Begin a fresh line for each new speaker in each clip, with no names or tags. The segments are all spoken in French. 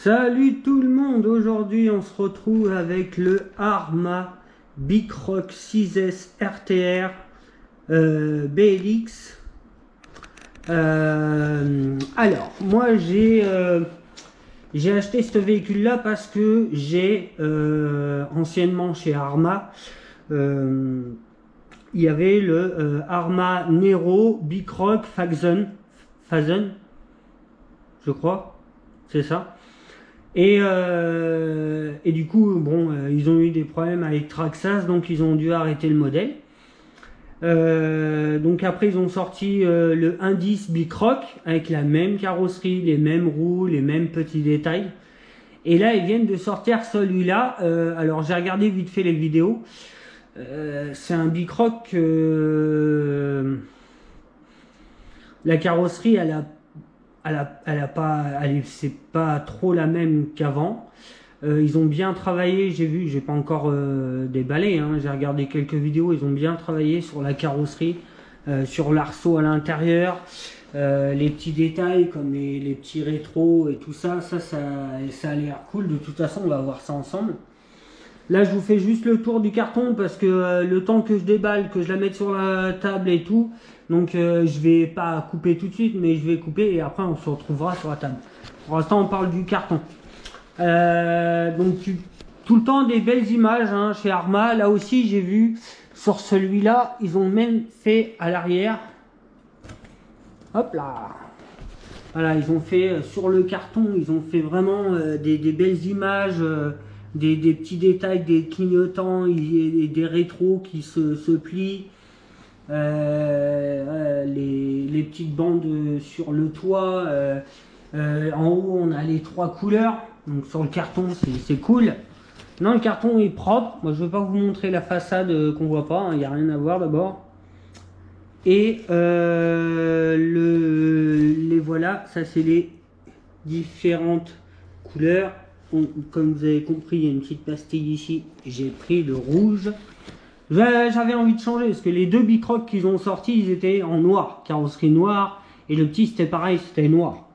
Salut tout le monde, aujourd'hui on se retrouve avec le Arrma Bicroc 6S RTR BLX. Alors moi j'ai acheté ce véhicule là parce que j'ai anciennement chez Arrma il y avait le Arrma Nero Bicroc Fazen, je crois, c'est ça. Et du coup, bon, ils ont eu des problèmes avec Traxxas, donc ils ont dû arrêter le modèle. Donc après, ils ont sorti le Indice Bicroc avec la même carrosserie, les mêmes roues, les mêmes petits détails. Et là, ils viennent de sortir celui-là. Alors, j'ai regardé vite fait les vidéos. C'est un Bicroc. La carrosserie, c'est pas trop la même qu'avant. Ils ont bien travaillé, j'ai vu, j'ai pas encore déballé, hein, j'ai regardé quelques vidéos, ils ont bien travaillé sur la carrosserie, sur l'arceau à l'intérieur, les petits détails comme les petits rétros et tout ça, ça a l'air cool. De toute façon, on va voir ça ensemble. Là, je vous fais juste le tour du carton parce que le temps que je déballe, que je la mette sur la table et tout, donc je vais pas couper tout de suite, mais je vais couper et après on se retrouvera sur la table. Pour l'instant, on parle du carton. Donc tout le temps des belles images hein, chez Arrma. Là aussi, j'ai vu sur celui-là, ils ont même fait à l'arrière. Hop là. Voilà, ils ont fait sur le carton, ils ont fait vraiment des belles images. Des petits détails, des clignotants et des rétros qui se plient, les petites bandes sur le toit, en haut on a les trois couleurs, donc sur le carton c'est cool. Non, le carton est propre. Moi je ne vais pas vous montrer la façade qu'on voit pas, il n'y a rien à voir d'abord. Et les voilà, ça c'est les différentes couleurs. Comme vous avez compris, il y a une petite pastille ici, j'ai pris le rouge. J'avais envie de changer parce que les deux Bicroc qu'ils ont sortis, ils étaient en noir, carrosserie noire, et le petit c'était pareil, c'était noir.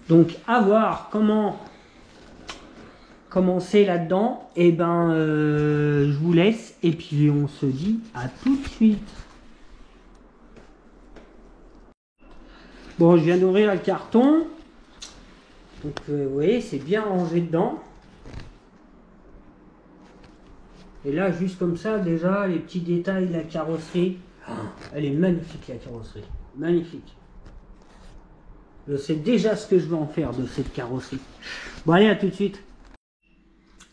Donc à voir comment c'est là-dedans. Et ben je vous laisse et puis on se dit à tout de suite. Bon, je viens d'ouvrir le carton. Donc vous voyez, c'est bien rangé dedans. Et là, juste comme ça, déjà, les petits détails de la carrosserie. Oh, elle est magnifique, la carrosserie. Magnifique. Je sais déjà ce que je vais en faire de cette carrosserie. Bon, allez, à tout de suite.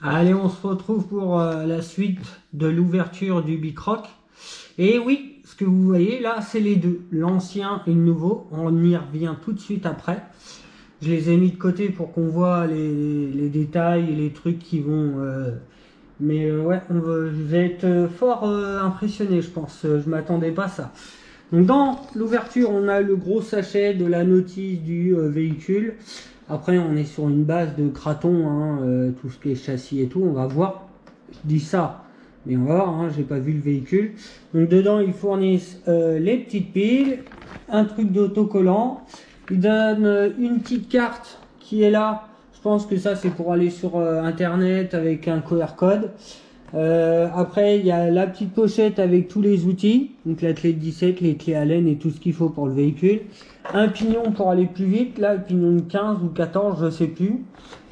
Allez, on se retrouve pour la suite de l'ouverture du Bicroc. Et oui, ce que vous voyez là, c'est les deux. L'ancien et le nouveau. On y revient tout de suite après. Je les ai mis de côté pour qu'on voit les détails et les trucs qui vont... ouais, je vais être fort impressionné, je pense. Je m'attendais pas à ça. Donc dans l'ouverture, on a le gros sachet de la notice du véhicule. Après, on est sur une base de craton, hein, tout ce qui est châssis et tout. On va voir. Je dis ça, mais on va voir. Hein, j'ai pas vu le véhicule. Donc dedans, ils fournissent les petites piles, un truc d'autocollant. Il donne une petite carte qui est là. Je pense que ça c'est pour aller sur internet avec un QR code. Après il y a la petite pochette avec tous les outils. Donc la clé de 17, les clés Allen et tout ce qu'il faut pour le véhicule. Un pignon pour aller plus vite. Là le pignon de 15 ou 14 je sais plus.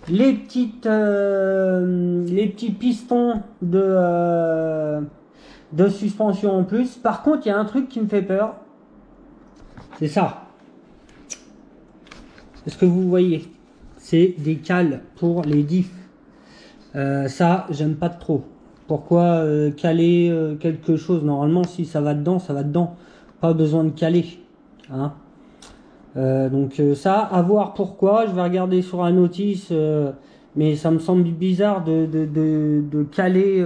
Les petits pistons de suspension en plus. Par contre il y a un truc qui me fait peur. C'est ça. Est-ce que vous voyez? C'est des cales pour les diffs. Ça, j'aime pas trop. Pourquoi caler quelque chose? Normalement, si ça va dedans, ça va dedans. Pas besoin de caler. Hein, donc ça, à voir pourquoi. Je vais regarder sur la notice. Mais ça me semble bizarre de caler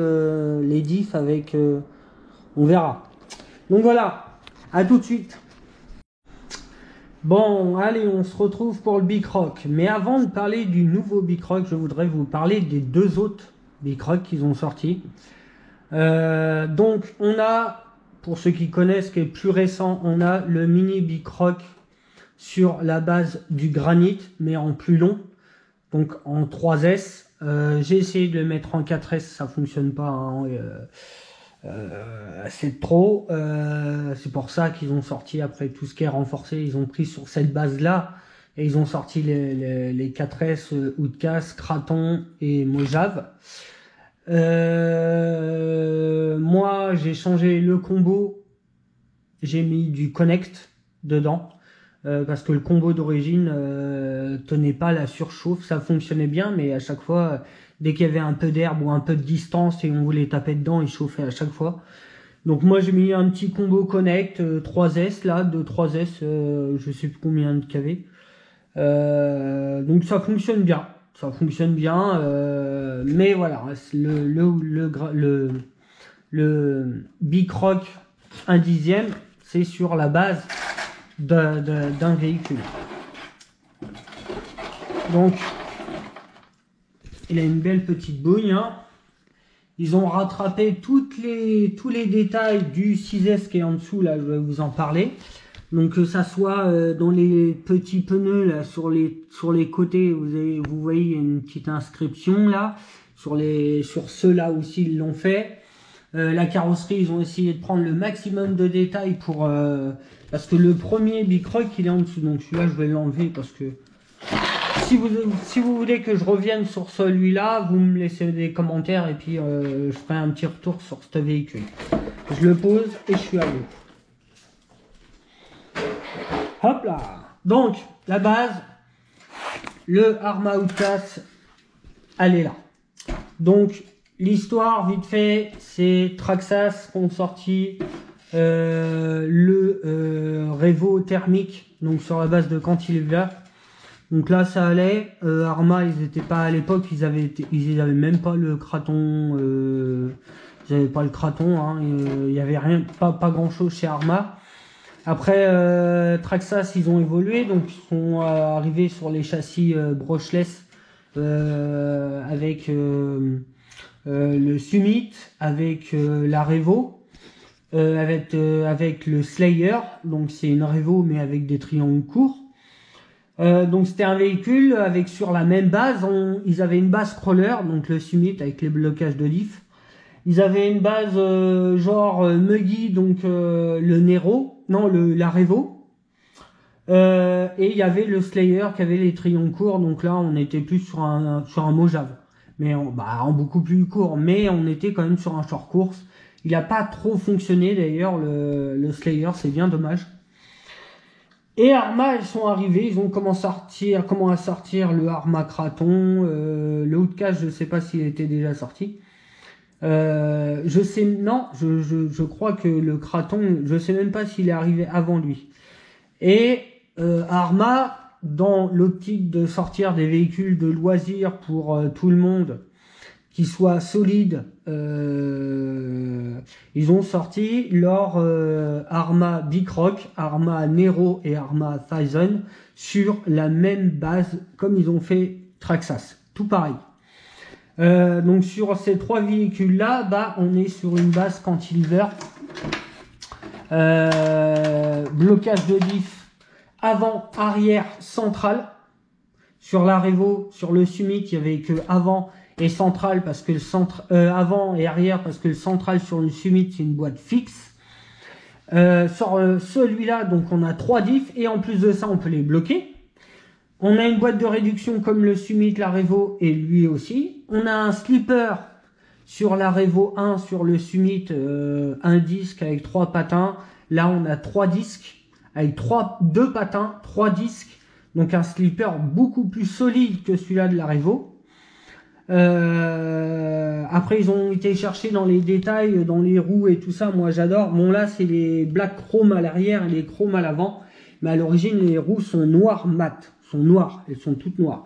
les diffs avec... on verra. Donc voilà. À tout de suite. Bon, allez, on se retrouve pour le Bicroc. Mais avant de parler du nouveau Bicroc, je voudrais vous parler des deux autres Bicroc qu'ils ont sortis. Donc, on a, pour ceux qui connaissent, qui est plus récent, on a le mini Bicroc sur la base du granit, mais en plus long, donc en 3S. J'ai essayé de le mettre en 4S, ça fonctionne pas, hein, c'est trop. C'est pour ça qu'ils ont sorti, après tout ce qui est renforcé, ils ont pris sur cette base là et ils ont sorti les 4S, Outcast, Kraton et Mojave. Moi j'ai changé le combo, j'ai mis du Connect dedans, parce que le combo d'origine tenait pas la surchauffe. Ça fonctionnait bien, mais à chaque fois, dès qu'il y avait un peu d'herbe ou un peu de distance et on voulait taper dedans, il chauffait à chaque fois. Donc moi j'ai mis un petit combo Connect 3S là, de 3S, je sais plus combien de kV. Donc ça fonctionne bien, mais voilà, le Bicroc 1/10, c'est sur la base d'un véhicule. Donc il a une belle petite bouille, hein. Ils ont rattrapé tous les détails du 6S qui est en dessous, là je vais vous en parler. Donc que ça soit dans les petits pneus là, sur les côtés, vous voyez il y a une petite inscription là, sur ceux-là aussi ils l'ont fait. La carrosserie, ils ont essayé de prendre le maximum de détails pour parce que le premier Bicroc il est en dessous, donc celui-là je vais l'enlever parce que si vous voulez que je revienne sur celui-là, vous me laissez des commentaires et puis je ferai un petit retour sur ce véhicule. Je le pose et je suis à vous. Hop là. Donc la base, le Arrma Outcast, elle est là. Donc l'histoire vite fait, c'est Traxxas qui ont sorti le Revo thermique, donc sur la base de cantilever. Donc là ça allait. Arrma, ils étaient pas à l'époque, ils avaient même pas le Kraton, ils avaient pas le Kraton, hein, il y avait rien, pas grand chose chez Arrma. Après Traxxas, ils ont évolué, donc ils sont arrivés sur les châssis brushless avec le Summit, avec la Revo, avec le Slayer, donc c'est une Revo mais avec des triangles courts. Donc c'était un véhicule avec sur la même base, ils avaient une base crawler, donc le Summit avec les blocages de diff. Ils avaient une base genre Muggy, donc le Nero, non la Revo. Et il y avait le Slayer qui avait les triangles courts, donc là on était plus sur un Mojave, mais en beaucoup plus court, mais on était quand même sur un short course. Il n'a pas trop fonctionné d'ailleurs le Slayer, c'est bien dommage. Et Arrma, ils sont arrivés, ils ont commencé à sortir le Arrma Kraton, le Outcast, je sais pas s'il était déjà sorti. Je crois que le Kraton, je sais même pas s'il est arrivé avant lui. Et Arrma, dans l'optique de sortir des véhicules de loisirs pour tout le monde, qui soient solides, ils ont sorti leur Arrma Bicroc, Arrma Nero et Arrma Thousand sur la même base comme ils ont fait Traxxas, tout pareil. Donc sur ces trois véhicules là, on est sur une base cantilever, blocage de diff avant, arrière, central. Sur la Revo, sur le Summit, il y avait que avant et central parce que avant et arrière parce que le central sur le Summit c'est une boîte fixe. Sur celui-là, donc on a 3 diffs et en plus de ça on peut les bloquer. On a une boîte de réduction comme le Summit, la Revo et lui aussi. On a un slipper sur la Revo 1, sur le Summit, un disque avec 3 patins. Là on a 3 disques avec 2 patins, 3 disques. Donc un slipper beaucoup plus solide que celui-là de la Revo. Après ils ont été chercher dans les détails, dans les roues et tout ça, moi j'adore. Bon là c'est les black chrome à l'arrière et les chrome à l'avant, mais à l'origine les roues sont noires mat, sont noires, elles sont toutes noires.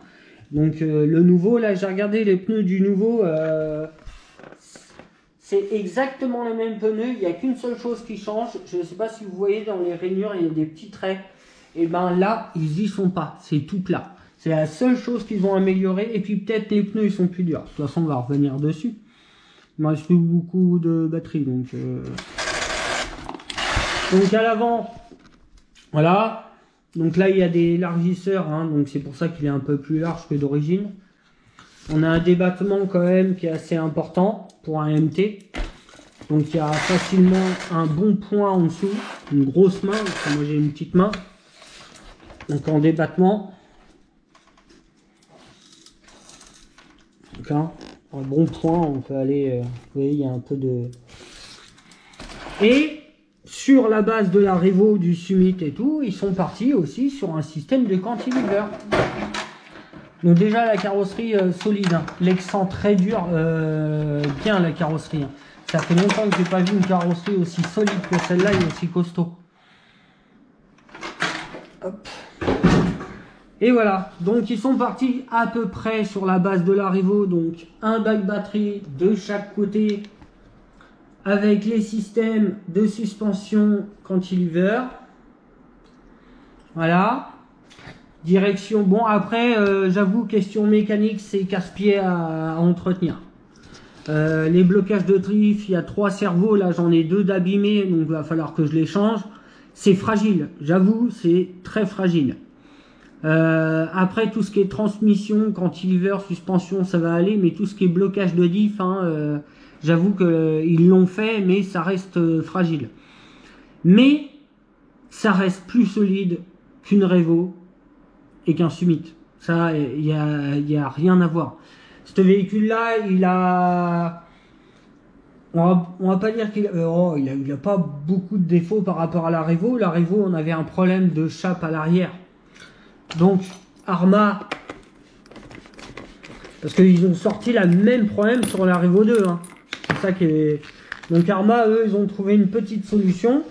Donc le nouveau, là j'ai regardé les pneus du nouveau, c'est exactement les mêmes pneus, il n'y a qu'une seule chose qui change, je ne sais pas si vous voyez dans les rainures il y a des petits traits, et ben là ils y sont pas, c'est tout plat. C'est la seule chose qu'ils ont amélioré. Et puis peut-être les pneus ils sont plus durs. De toute façon on va revenir dessus. Il me reste plus beaucoup de batterie. Donc à l'avant, voilà. Donc là, il y a des élargisseurs, hein, donc c'est pour ça qu'il est un peu plus large que d'origine. On a un débattement quand même qui est assez important pour un MT. Donc il y a facilement un bon point en dessous, une grosse main, parce que moi j'ai une petite main. Donc en débattement. Donc là, un bon point, on peut aller, vous voyez, il y a un peu de... Et sur la base de la Revo, du Summit et tout, ils sont partis aussi sur un système de cantilever. Donc déjà la carrosserie solide, hein. L'excent très dur, bien la carrosserie. Hein. Ça fait longtemps que j'ai pas vu une carrosserie aussi solide que celle-là et aussi costaud. Hop. Et voilà, donc ils sont partis à peu près sur la base de la Revo, donc un bac batterie de chaque côté, avec les systèmes de suspension cantilever. Voilà. Direction, bon après, j'avoue, question mécanique, c'est casse-pied à entretenir. Les blocages de drift, il y a 3 cerveaux, là j'en ai 2 d'abîmés, donc il va falloir que je les change. C'est fragile, j'avoue, c'est très fragile. Après, tout ce qui est transmission, cantilever, suspension, ça va aller, mais tout ce qui est blocage de diff, hein, j'avoue qu'ils l'ont fait, mais ça reste fragile. Mais ça reste plus solide qu'une Revo et qu'un Summit. Ça, il y a rien à voir. Ce véhicule-là, il a... On va pas dire qu'il il a pas beaucoup de défauts par rapport à la Revo. La Revo, on avait un problème de chape à l'arrière. Donc, Arma, parce qu'ils ont sorti le même problème sur la Revo 2. Hein. C'est ça qui est... Donc Arma, eux, ils ont trouvé une petite solution.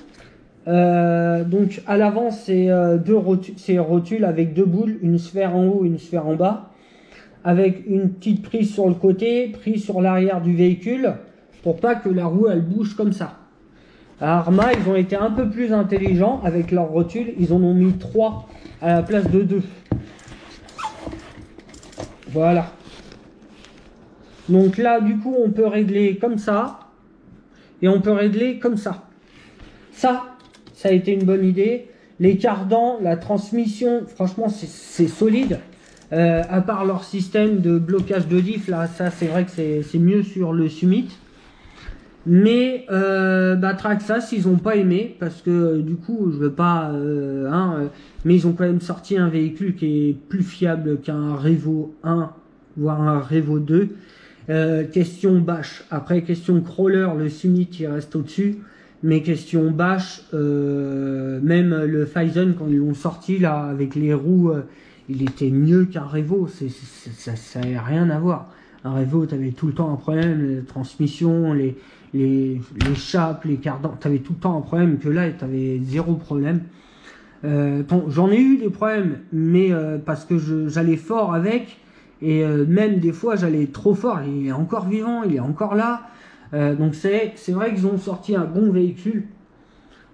Donc à l'avant, c'est rotules avec 2 boules, une sphère en haut, une sphère en bas, avec une petite prise sur le côté, prise sur l'arrière du véhicule, pour pas que la roue elle bouge comme ça. À Arma, ils ont été un peu plus intelligents avec leurs rotules, ils en ont mis 3 à la place de 2. Voilà. Donc là, du coup, on peut régler comme ça, et on peut régler comme ça. Ça a été une bonne idée. Les cardans, la transmission, franchement, c'est solide. À part leur système de blocage de diff, là, ça, c'est vrai que c'est mieux sur le Summit. Mais Traxxas, ils n'ont pas aimé, parce que du coup, je veux pas... mais ils ont quand même sorti un véhicule qui est plus fiable qu'un Revo 1, voire un Revo 2. Question bâche. Après, question crawler, le Summit, il reste au-dessus. Mais question bâche, même le Phison, quand ils l'ont sorti là avec les roues, il était mieux qu'un Revo. Ça n'a rien à voir. Un Revo, tu avais tout le temps un problème, les transmissions, les chapes, les cardans, tu avais tout le temps un problème, que là, tu avais zéro problème. J'en ai eu des problèmes, mais parce que j'allais fort avec, et même des fois, j'allais trop fort. Il est encore vivant, il est encore là. Donc c'est vrai qu'ils ont sorti un bon véhicule.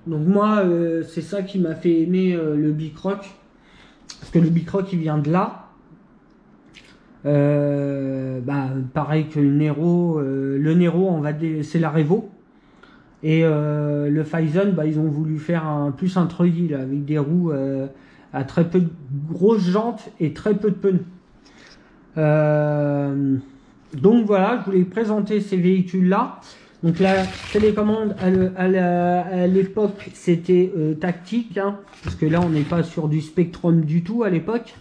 Donc moi, c'est ça qui m'a fait aimer le Bicroc. Parce que le Bicroc, il vient de là. Pareil que le Nero. Le Nero, c'est la Revo. Et le Phison, ils ont voulu faire plus un treuil là, avec des roues à très peu de grosses jantes et très peu de pneus. Donc voilà, je voulais présenter ces véhicules-là. Donc la télécommande à l'époque, c'était tactique, hein, parce que là, on n'est pas sur du Spectrum du tout à l'époque.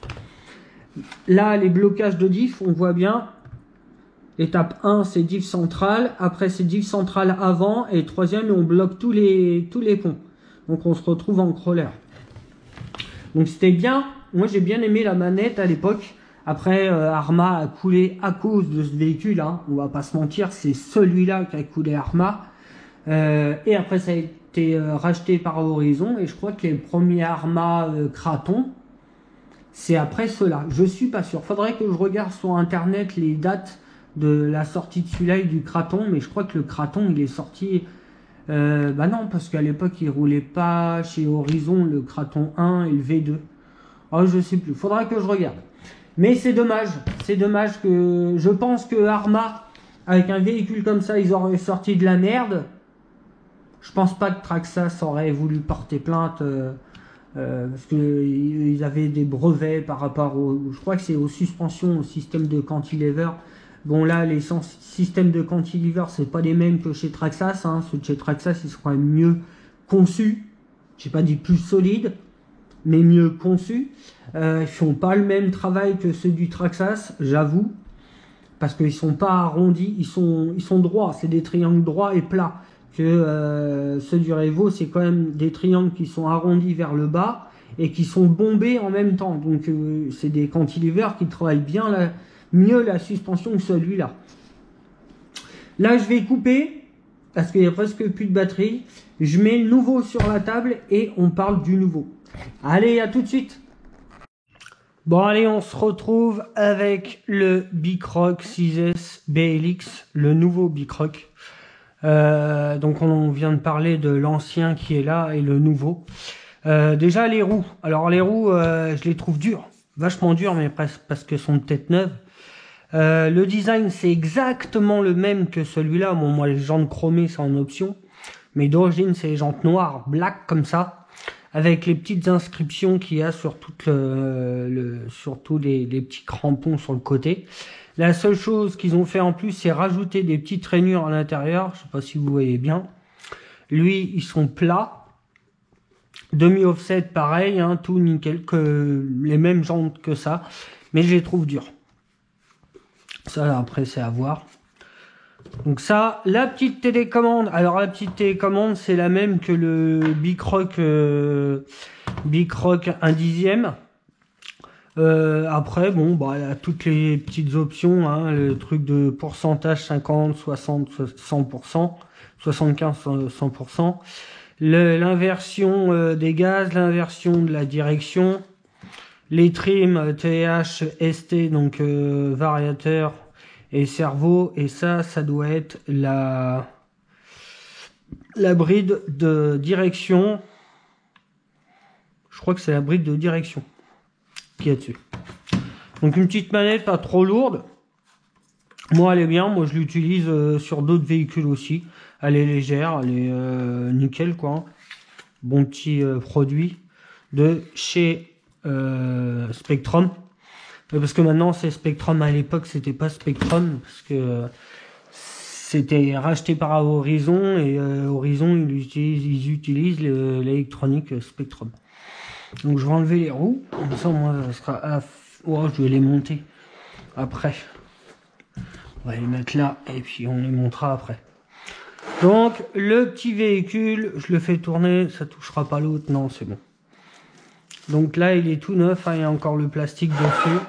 Là, les blocages de diff, on voit bien. Étape 1, c'est diff central. Après, c'est diff central avant. Et troisième, on bloque tous les ponts. Donc, on se retrouve en crawler. Donc, c'était bien. Moi, j'ai bien aimé la manette à l'époque. Après, Arma a coulé à cause de ce véhicule. Hein. On va pas se mentir, c'est celui-là qui a coulé Arma. Et après, ça a été racheté par Horizon. Et je crois que les premiers Arma Kraton, c'est après cela. Je suis pas sûr. Faudrait que je regarde sur Internet les dates de la sortie de celui-là et du Kraton. Mais je crois que le Kraton, il est sorti... non, parce qu'à l'époque, il roulait pas chez Horizon le Kraton 1 et le V2. Oh, je sais plus. Faudra que je regarde. Mais c'est dommage. C'est dommage que... Je pense que Arma, avec un véhicule comme ça, ils auraient sorti de la merde. Je pense pas que Traxxas aurait voulu porter plainte parce qu'ils avaient des brevets par rapport je crois que c'est aux suspensions, au système de cantilever. Bon là, les systèmes de cantilever, c'est pas les mêmes que chez Traxxas, hein. Ceux de chez Traxxas, ils sont quand même mieux conçus. J'ai pas dit plus solides, mais mieux conçus. Ils font pas le même travail que ceux du Traxxas, j'avoue, parce qu'ils sont pas arrondis, ils sont droits, c'est des triangles droits et plats. Que ceux du Revo, c'est quand même des triangles qui sont arrondis vers le bas et qui sont bombés en même temps. Donc c'est des cantilevers qui travaillent bien mieux la suspension que celui-là. Là, je vais couper parce qu'il n'y a presque plus de batterie. Je mets le nouveau sur la table et on parle du nouveau. Allez, à tout de suite. Bon, allez, on se retrouve avec le Bicroc 6S BLX, le nouveau Bicroc. Donc on vient de parler de l'ancien qui est là et le nouveau. Déjà les roues. Alors les roues, je les trouve dures, vachement dures, mais presque parce qu'elles sont peut-être neuves. Le design c'est exactement le même que celui-là. Bon, moi les jantes chromées c'est en option, mais d'origine c'est les jantes noires, black comme ça, avec les petites inscriptions qu'il y a sur sur tous les petits crampons sur le côté. La seule chose qu'ils ont fait en plus, c'est rajouter des petites rainures à l'intérieur. Je sais pas si vous voyez bien. Lui, ils sont plats. Demi-offset, pareil, hein, tout nickel, que les mêmes jantes que ça. Mais je les trouve durs. Ça, après, c'est à voir. Donc ça, la petite télécommande. Alors, la petite télécommande, c'est la même que le Bicroc 1/10. Après, bon, bah, il y a toutes les petites options, hein, le truc de pourcentage 50, 60, 100%, 75, 100%, l'inversion des gaz, l'inversion de la direction, les trims TH, ST, donc variateur et servo, et ça doit être la bride de direction. Je crois que c'est la bride de direction qui est dessus. Donc une petite manette pas trop lourde. Moi elle est bien, moi je l'utilise sur d'autres véhicules aussi. Elle est légère, elle est nickel quoi. Bon petit produit de chez Spectrum. Parce que maintenant c'est Spectrum, à l'époque c'était pas Spectrum, parce que c'était racheté par Horizon, et Horizon ils utilisent l'électronique Spectrum. Donc je vais enlever les roues, comme ça moi ça sera oh, je vais les monter après. On va les mettre là et puis on les montera après. Donc le petit véhicule, je le fais tourner, ça touchera pas l'autre, non c'est bon. Donc là il est tout neuf, hein, il y a encore le plastique dessus.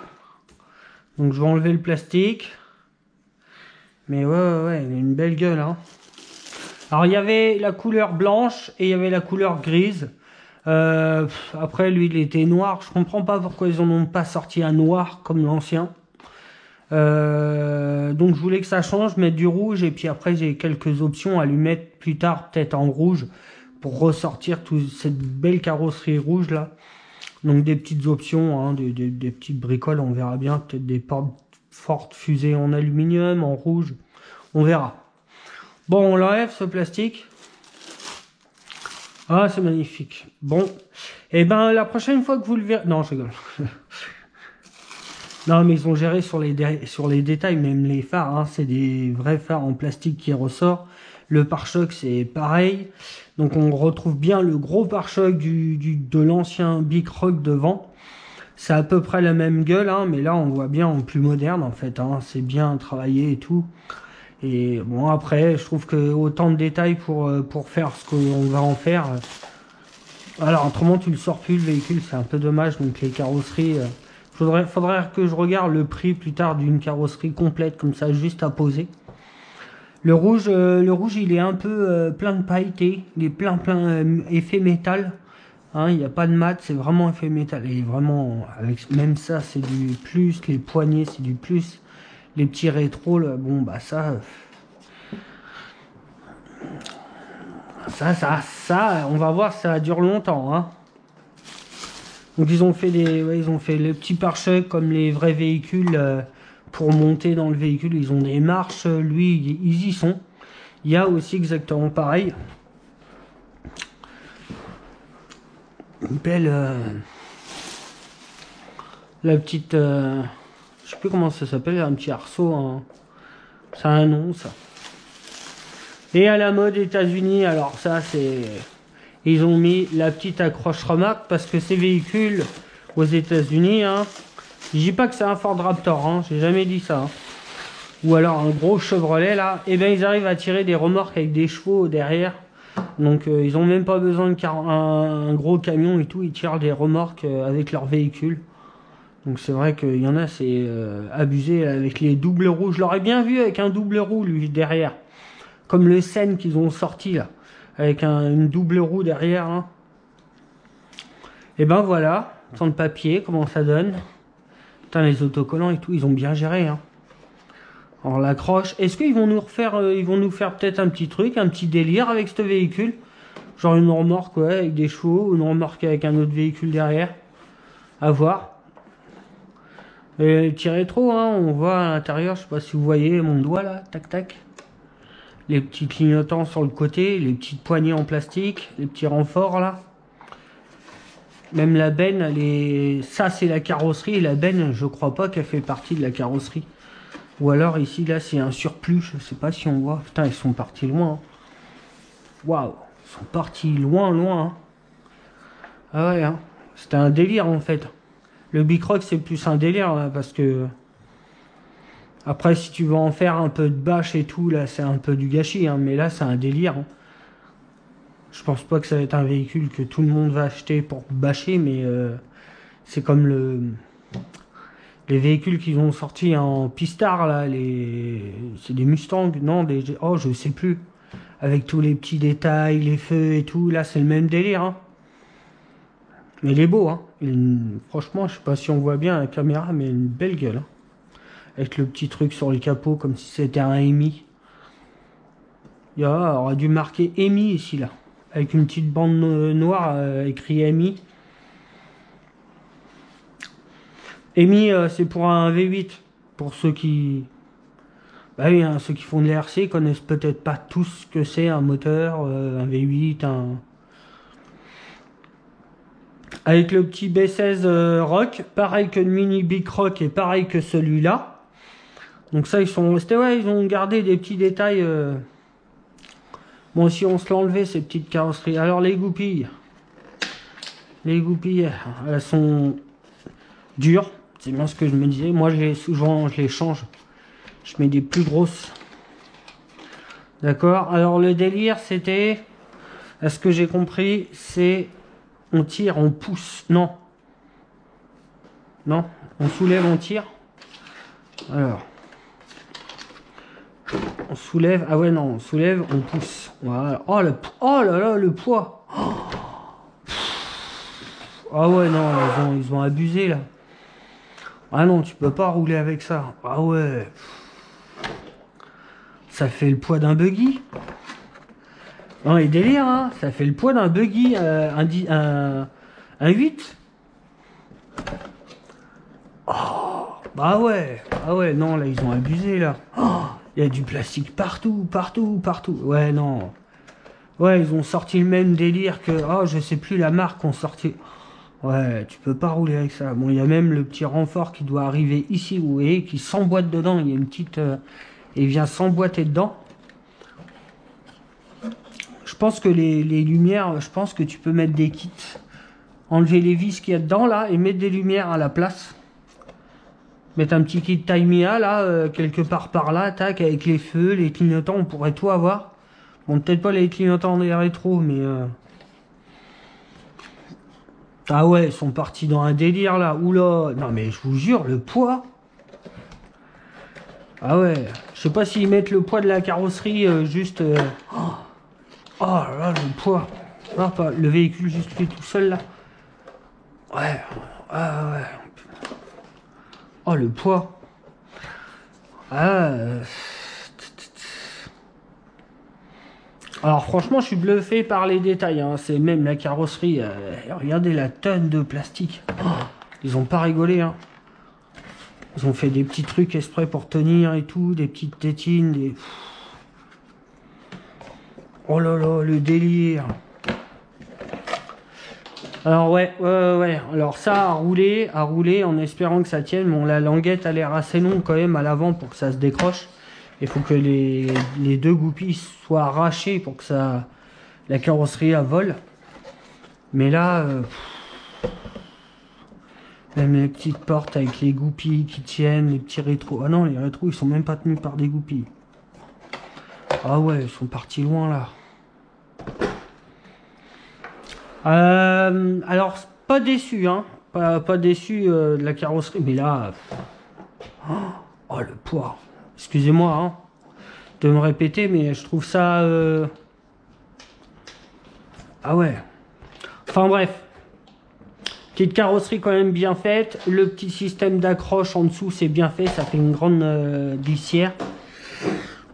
Donc je vais enlever le plastique. Mais ouais, il a une belle gueule, hein. Alors il y avait la couleur blanche et il y avait la couleur grise. Après lui il était noir, je comprends pas pourquoi ils en ont pas sorti un noir comme l'ancien. Donc je voulais que ça change, mettre du rouge, et puis après j'ai quelques options à lui mettre plus tard, peut-être en rouge, pour ressortir toute cette belle carrosserie rouge là. Donc des petites options, hein, des petites bricoles, on verra bien, peut-être des portes fortes fusées en aluminium, en rouge, on verra. Bon, on l'enlève ce plastique. Ah, c'est magnifique. Bon, et ben la prochaine fois que vous le verrez... Non, je rigole. Non, mais ils ont géré sur les détails, même les phares, hein, c'est des vrais phares en plastique qui ressort. Le pare-choc, c'est pareil. Donc on retrouve bien le gros pare-choc de l'ancien Bicroc devant. C'est à peu près la même gueule, hein, mais là on voit bien en plus moderne en fait, hein, c'est bien travaillé et tout. Et bon, après je trouve que autant de détails pour faire ce qu'on va en faire. Alors autrement tu le sors plus le véhicule, c'est un peu dommage. Donc les carrosseries, faudrait que je regarde le prix plus tard d'une carrosserie complète comme ça, juste à poser. Le rouge il est un peu plein de pailletés, il est plein effet métal. Hein, il n'y a pas de mat, c'est vraiment effet métal. Et vraiment, avec même ça, c'est du plus. Les poignées, c'est du plus. Les petits rétros, là, bon, bah ça, on va voir, ça dure longtemps. Hein. Donc ils ont fait ils ont fait le petit pare-choc comme les vrais véhicules pour monter dans le véhicule. Ils ont des marches, lui, ils y sont. Il y a aussi exactement pareil. une belle... la petite... je sais plus comment ça s'appelle, un petit arceau. Hein. Ça a un nom, ça. Et à la mode États-Unis, alors ça, c'est... Ils ont mis la petite accroche remarque parce que ces véhicules aux États-Unis, hein, je dis pas que c'est un Ford Raptor, hein, j'ai jamais dit ça. Hein. Ou alors un gros Chevrolet là, et ben ils arrivent à tirer des remorques avec des chevaux derrière. Donc ils ont même pas besoin de un gros camion et tout, ils tirent des remorques avec leur véhicule. Donc c'est vrai qu'il y en a, c'est abusé avec les doubles roues. Je l'aurais bien vu avec un double roue lui derrière. Comme le Sen qu'ils ont sorti là. Avec une double roue derrière. Hein. Et ben voilà, sans le papier, comment ça donne. Putain, les autocollants et tout, ils ont bien géré. Hein. Alors l'accroche, est-ce qu'ils vont nous refaire, ils vont nous faire peut-être un petit truc, un petit délire avec ce véhicule. Genre une remorque ouais, avec des chevaux, une remorque avec un autre véhicule derrière. À voir. Et tirez trop, hein, on voit à l'intérieur, je sais pas si vous voyez mon doigt là, tac tac. Les petits clignotants sur le côté, les petites poignées en plastique, les petits renforts là. Même la benne, elle est... ça c'est la carrosserie, et la benne, je crois pas qu'elle fait partie de la carrosserie. Ou alors ici, là, c'est un surplus, je sais pas si on voit. Putain, ils sont partis loin. Waouh, ils sont partis loin, loin. Hein. Ah ouais, hein. C'était un délire en fait. Le Bicroc, c'est plus un délire là, parce que... Après, si tu veux en faire un peu de bâche et tout, là, c'est un peu du gâchis. Hein, mais là, c'est un délire. Hein. Je pense pas que ça va être un véhicule que tout le monde va acheter pour bâcher, mais c'est comme les véhicules qu'ils ont sortis en pistard, là, c'est des Mustangs, non, oh, je sais plus. Avec tous les petits détails, les feux et tout, là, c'est le même délire. Hein. Mais il est beau, hein. Franchement, je sais pas si on voit bien à la caméra, mais une belle gueule. Hein. Avec le petit truc sur le capot, comme si c'était un EMI. Il aurait dû marquer EMI ici, là. Avec une petite bande noire écrit EMI. EMI, c'est pour un V8. Pour ceux qui... Bah oui, hein, ceux qui font de l'RC connaissent peut-être pas tous ce que c'est un moteur, un V8, un... Avec le petit B16 Rock, pareil que le mini Bicroc et pareil que celui-là. Donc ça, ils sont restés, ouais, ils ont gardé des petits détails. Bon, si on se l'enlevait, ces petites carrosseries. Alors les goupilles, elles sont dures. C'est bien ce que je me disais. Moi, souvent, je les change. Je mets des plus grosses. D'accord. Alors le délire, c'était, à ce que j'ai compris, c'est on tire, on pousse. Non. Non. On soulève, on tire. Alors. On soulève, ah ouais non, on soulève, on pousse. Voilà. Oh, oh là là, le poids. Oh. Ah ouais non, ils ont abusé là. Ah non, tu peux pas rouler avec ça. Ah ouais. Ça fait le poids d'un buggy. Non, les délires, hein. Ça fait le poids d'un buggy, un 8. Oh, bah ouais. Ah ouais, non, là, ils ont abusé là. Oh. Il y a du plastique partout, partout, partout. Ouais, non. Ouais, ils ont sorti le même délire que... Oh, je sais plus la marque qu'on sorti. Ouais, tu peux pas rouler avec ça. Bon, il y a même le petit renfort qui doit arriver ici, vous voyez, qui s'emboîte dedans. Il y a une petite... il vient s'emboîter dedans. Je pense que les lumières, je pense que tu peux mettre des kits. Enlever les vis qu'il y a dedans, là, et mettre des lumières à la place. Mettre un petit kit Tamiya là, quelque part par là, tac, avec les feux, les clignotants, on pourrait tout avoir. Bon, peut-être pas les clignotants des rétros, mais... Ah ouais, ils sont partis dans un délire là, oula. Non mais je vous jure, le poids... Ah ouais, je sais pas s'ils mettent le poids de la carrosserie juste... Oh là là, le poids. Non, pas le véhicule juste fait tout seul là. Ouais, ah ouais. Oh, le poids. Ah. Alors, franchement, je suis bluffé par les détails. Hein. C'est même la carrosserie. Regardez la tonne de plastique. Oh, ils ont pas rigolé. Hein. Ils ont fait des petits trucs exprès pour tenir et tout. Des petites tétines. Des... Oh là là, le délire. Alors ouais. Alors ça, à rouler en espérant que ça tienne. Bon, la languette a l'air assez longue quand même à l'avant pour que ça se décroche. Il faut que les deux goupilles soient arrachées pour que ça, la carrosserie à vole. Mais là, même les petites portes avec les goupilles qui tiennent, les petits rétros. Ah non, les rétros, ils sont même pas tenus par des goupilles. Ah ouais, ils sont partis loin là. Alors, pas déçu, hein. Pas déçu de la carrosserie, mais là... Oh, le poids. Excusez-moi, hein, de me répéter, mais je trouve ça... Ah ouais. Enfin bref. Petite carrosserie quand même bien faite. Le petit système d'accroche en dessous, c'est bien fait. Ça fait une grande glissière.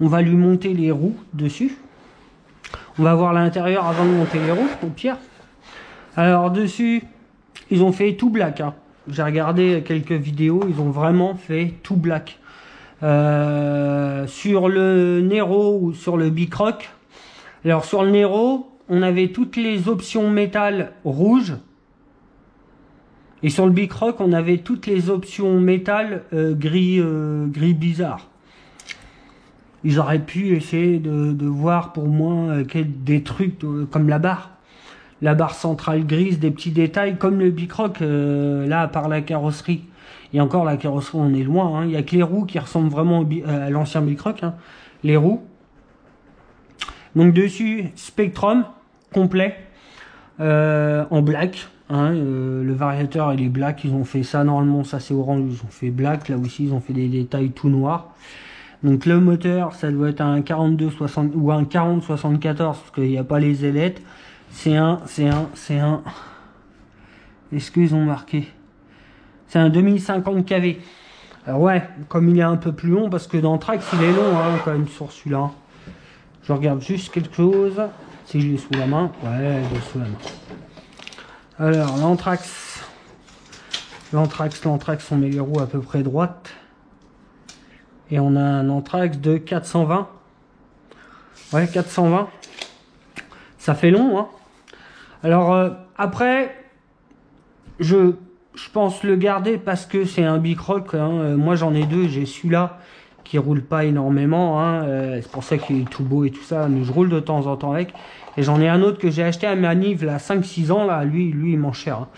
On va lui monter les roues dessus. On va voir l'intérieur avant de monter les roues, au pire. Alors dessus, ils ont fait tout black. Hein. J'ai regardé quelques vidéos, ils ont vraiment fait tout black. Sur le Nero ou sur le Bicroc. Alors sur le Nero, on avait toutes les options métal rouge. Et sur le Bicroc, on avait toutes les options métal gris bizarre. Ils auraient pu essayer de voir pour moi des trucs comme la barre. La barre centrale grise, des petits détails comme le Bicroc, là, à part la carrosserie. Et encore, la carrosserie, on est loin. Hein. Il n'y a que les roues qui ressemblent vraiment à l'ancien Bicroc. Hein. Les roues. Donc dessus, Spectrum complet en black. Hein. Le variateur, il est black. Ils ont fait ça. Normalement, ça c'est orange. Ils ont fait black. Là aussi, ils ont fait des détails tout noirs. Donc le moteur, ça doit être un 42-60 ou un 40-74 parce qu'il n'y a pas les ailettes. C'est un... Est-ce qu'ils ont marqué? C'est un 2050 kV. Alors ouais, comme il est un peu plus long, parce que dans Trax, il est long hein, quand même sur celui-là. Je regarde juste quelque chose. Si je l'ai sous la main. Ouais, je l'ai sous la main. Alors, l'Anthrax, on met les roues à peu près droites. Et on a un Anthrax de 420. Ouais, 420. Ça fait long, hein. Alors, après, je pense le garder parce que c'est un Bicroc. Hein. Moi, j'en ai deux. J'ai celui-là qui roule pas énormément. Hein. C'est pour ça qu'il est tout beau et tout ça. Mais je roule de temps en temps avec. Et j'en ai un autre que j'ai acheté à Manif, là, 5-6 ans. Là. Lui, il mange cher. Hein.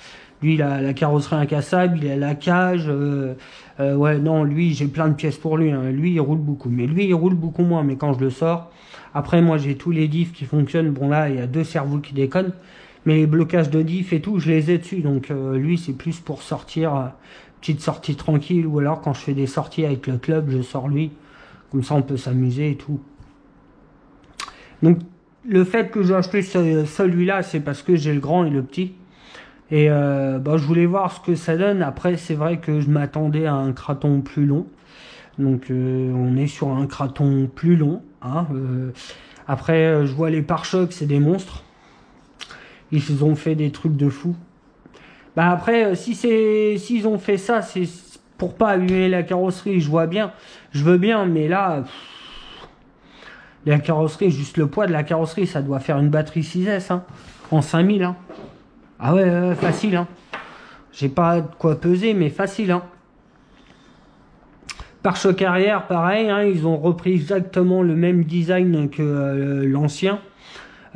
Lui, il a la carrosserie incassable, il a la cage. Ouais, non, lui, j'ai plein de pièces pour lui. Hein. Lui, il roule beaucoup. Mais lui, il roule beaucoup moins. Mais quand je le sors... Après, moi, j'ai tous les diffs qui fonctionnent. Bon, là, il y a deux cerveaux qui déconnent. Mais les blocages de diff et tout, je les ai dessus. Donc, lui, c'est plus pour sortir, petite sortie tranquille. Ou alors, quand je fais des sorties avec le club, je sors lui. Comme ça, on peut s'amuser et tout. Donc, le fait que j'ai acheté celui-là, c'est parce que j'ai le grand et le petit. Et bah, je voulais voir ce que ça donne. Après, c'est vrai que je m'attendais à un craton plus long. Donc, on est sur un craton plus long. Hein, après, je vois les pare-chocs, c'est des monstres. Ils ont fait des trucs de fou. Bah après, s'ils ont fait ça, c'est pour pas abîmer la carrosserie. Je vois bien, je veux bien, mais là, la carrosserie, juste le poids de la carrosserie, ça doit faire une batterie 6S hein, en 5000. Hein. Ah ouais, facile. Hein. J'ai pas de quoi peser, mais facile. Hein. Pare-choc arrière, pareil, hein, ils ont repris exactement le même design que l'ancien.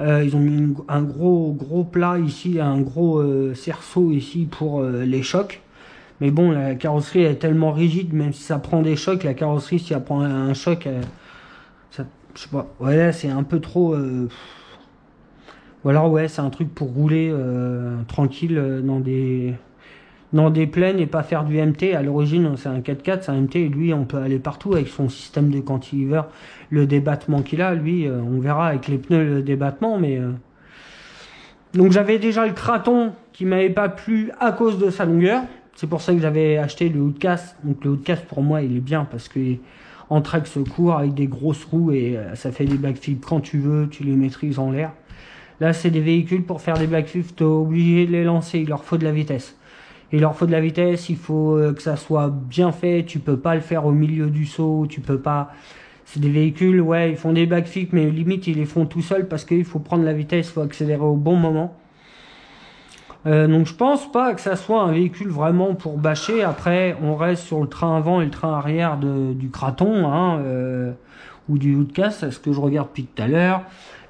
Ils ont mis un gros plat ici, un gros cerceau ici pour les chocs. Mais bon, la carrosserie est tellement rigide, même si ça prend des chocs, la carrosserie, si elle prend un choc, ça, je sais pas, ouais, c'est un peu trop... Ou alors, ouais, c'est un truc pour rouler tranquille dans des plaines et pas faire du MT. À l'origine, c'est un 4x4, c'est un MT, et lui, on peut aller partout avec son système de cantilever, le débattement qu'il a. Lui, on verra avec les pneus le débattement, mais... Donc j'avais déjà le craton qui m'avait pas plu à cause de sa longueur. C'est pour ça que j'avais acheté le Hoodcast. Donc le Hoodcast, pour moi, il est bien parce que en Trax court avec des grosses roues et ça fait des backflips quand tu veux, tu les maîtrises en l'air. Là, c'est des véhicules pour faire des backflips, t'es obligé de les lancer, il leur faut de la vitesse. Il leur faut de la vitesse, il faut que ça soit bien fait, tu peux pas le faire au milieu du saut, tu peux pas... C'est des véhicules, ouais, ils font des backflips, mais limite, ils les font tout seuls parce qu'il faut prendre la vitesse, il faut accélérer au bon moment. Donc je pense pas que ça soit un véhicule vraiment pour bâcher. Après, on reste sur le train avant et le train arrière du Kraton, hein, ou du Outcast, c'est ce que je regarde depuis tout à l'heure.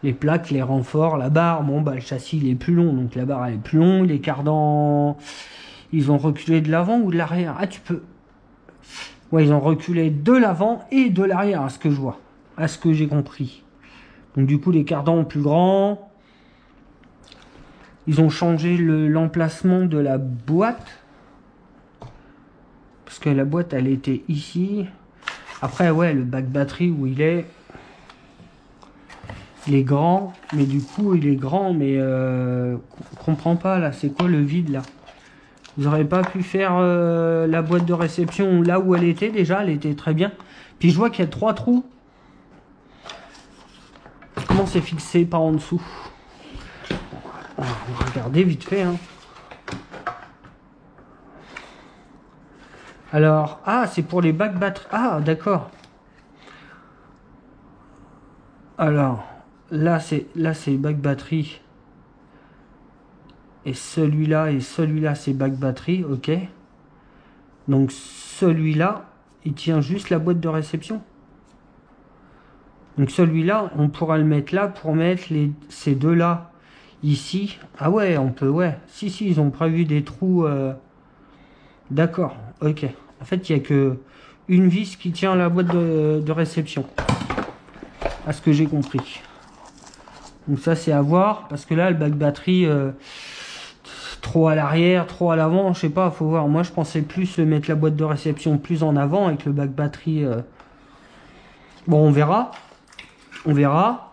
Les plaques, les renforts, la barre, bon bah le châssis il est plus long, donc la barre elle est plus longue. Les cardans, ils ont reculé de l'avant ou de l'arrière? Ah tu peux. Ouais, ils ont reculé de l'avant et de l'arrière, à ce que je vois, à ce que j'ai compris. Donc du coup les cardans plus grands. Ils ont changé l'emplacement de la boîte. Parce que la boîte, elle était ici. Après, ouais, le bac batterie où il est grand. Mais du coup, il est grand. Mais on comprend pas, là. C'est quoi le vide, là? Vous n'aurez pas pu faire la boîte de réception là où elle était, déjà. Elle était très bien. Puis je vois qu'il y a 3 trous. Comment c'est fixé par en dessous? On va regarder vite fait, hein. Alors, ah, c'est pour les bacs batterie. Ah, d'accord. Alors, là, c'est bac batterie. Et celui-là, c'est bac batterie, ok. Donc, celui-là, il tient juste la boîte de réception. Donc, celui-là, on pourra le mettre là pour mettre ces deux-là. Ici, ah ouais, on peut, ouais. Si, ils ont prévu des trous. D'accord, ok. En fait, il n'y a que une vis qui tient la boîte de réception. À ce que j'ai compris. Donc ça, c'est à voir. Parce que là, le bac batterie, trop à l'arrière, trop à l'avant, je sais pas, faut voir. Moi, je pensais plus mettre la boîte de réception plus en avant avec le bac batterie. Bon, on verra. On verra.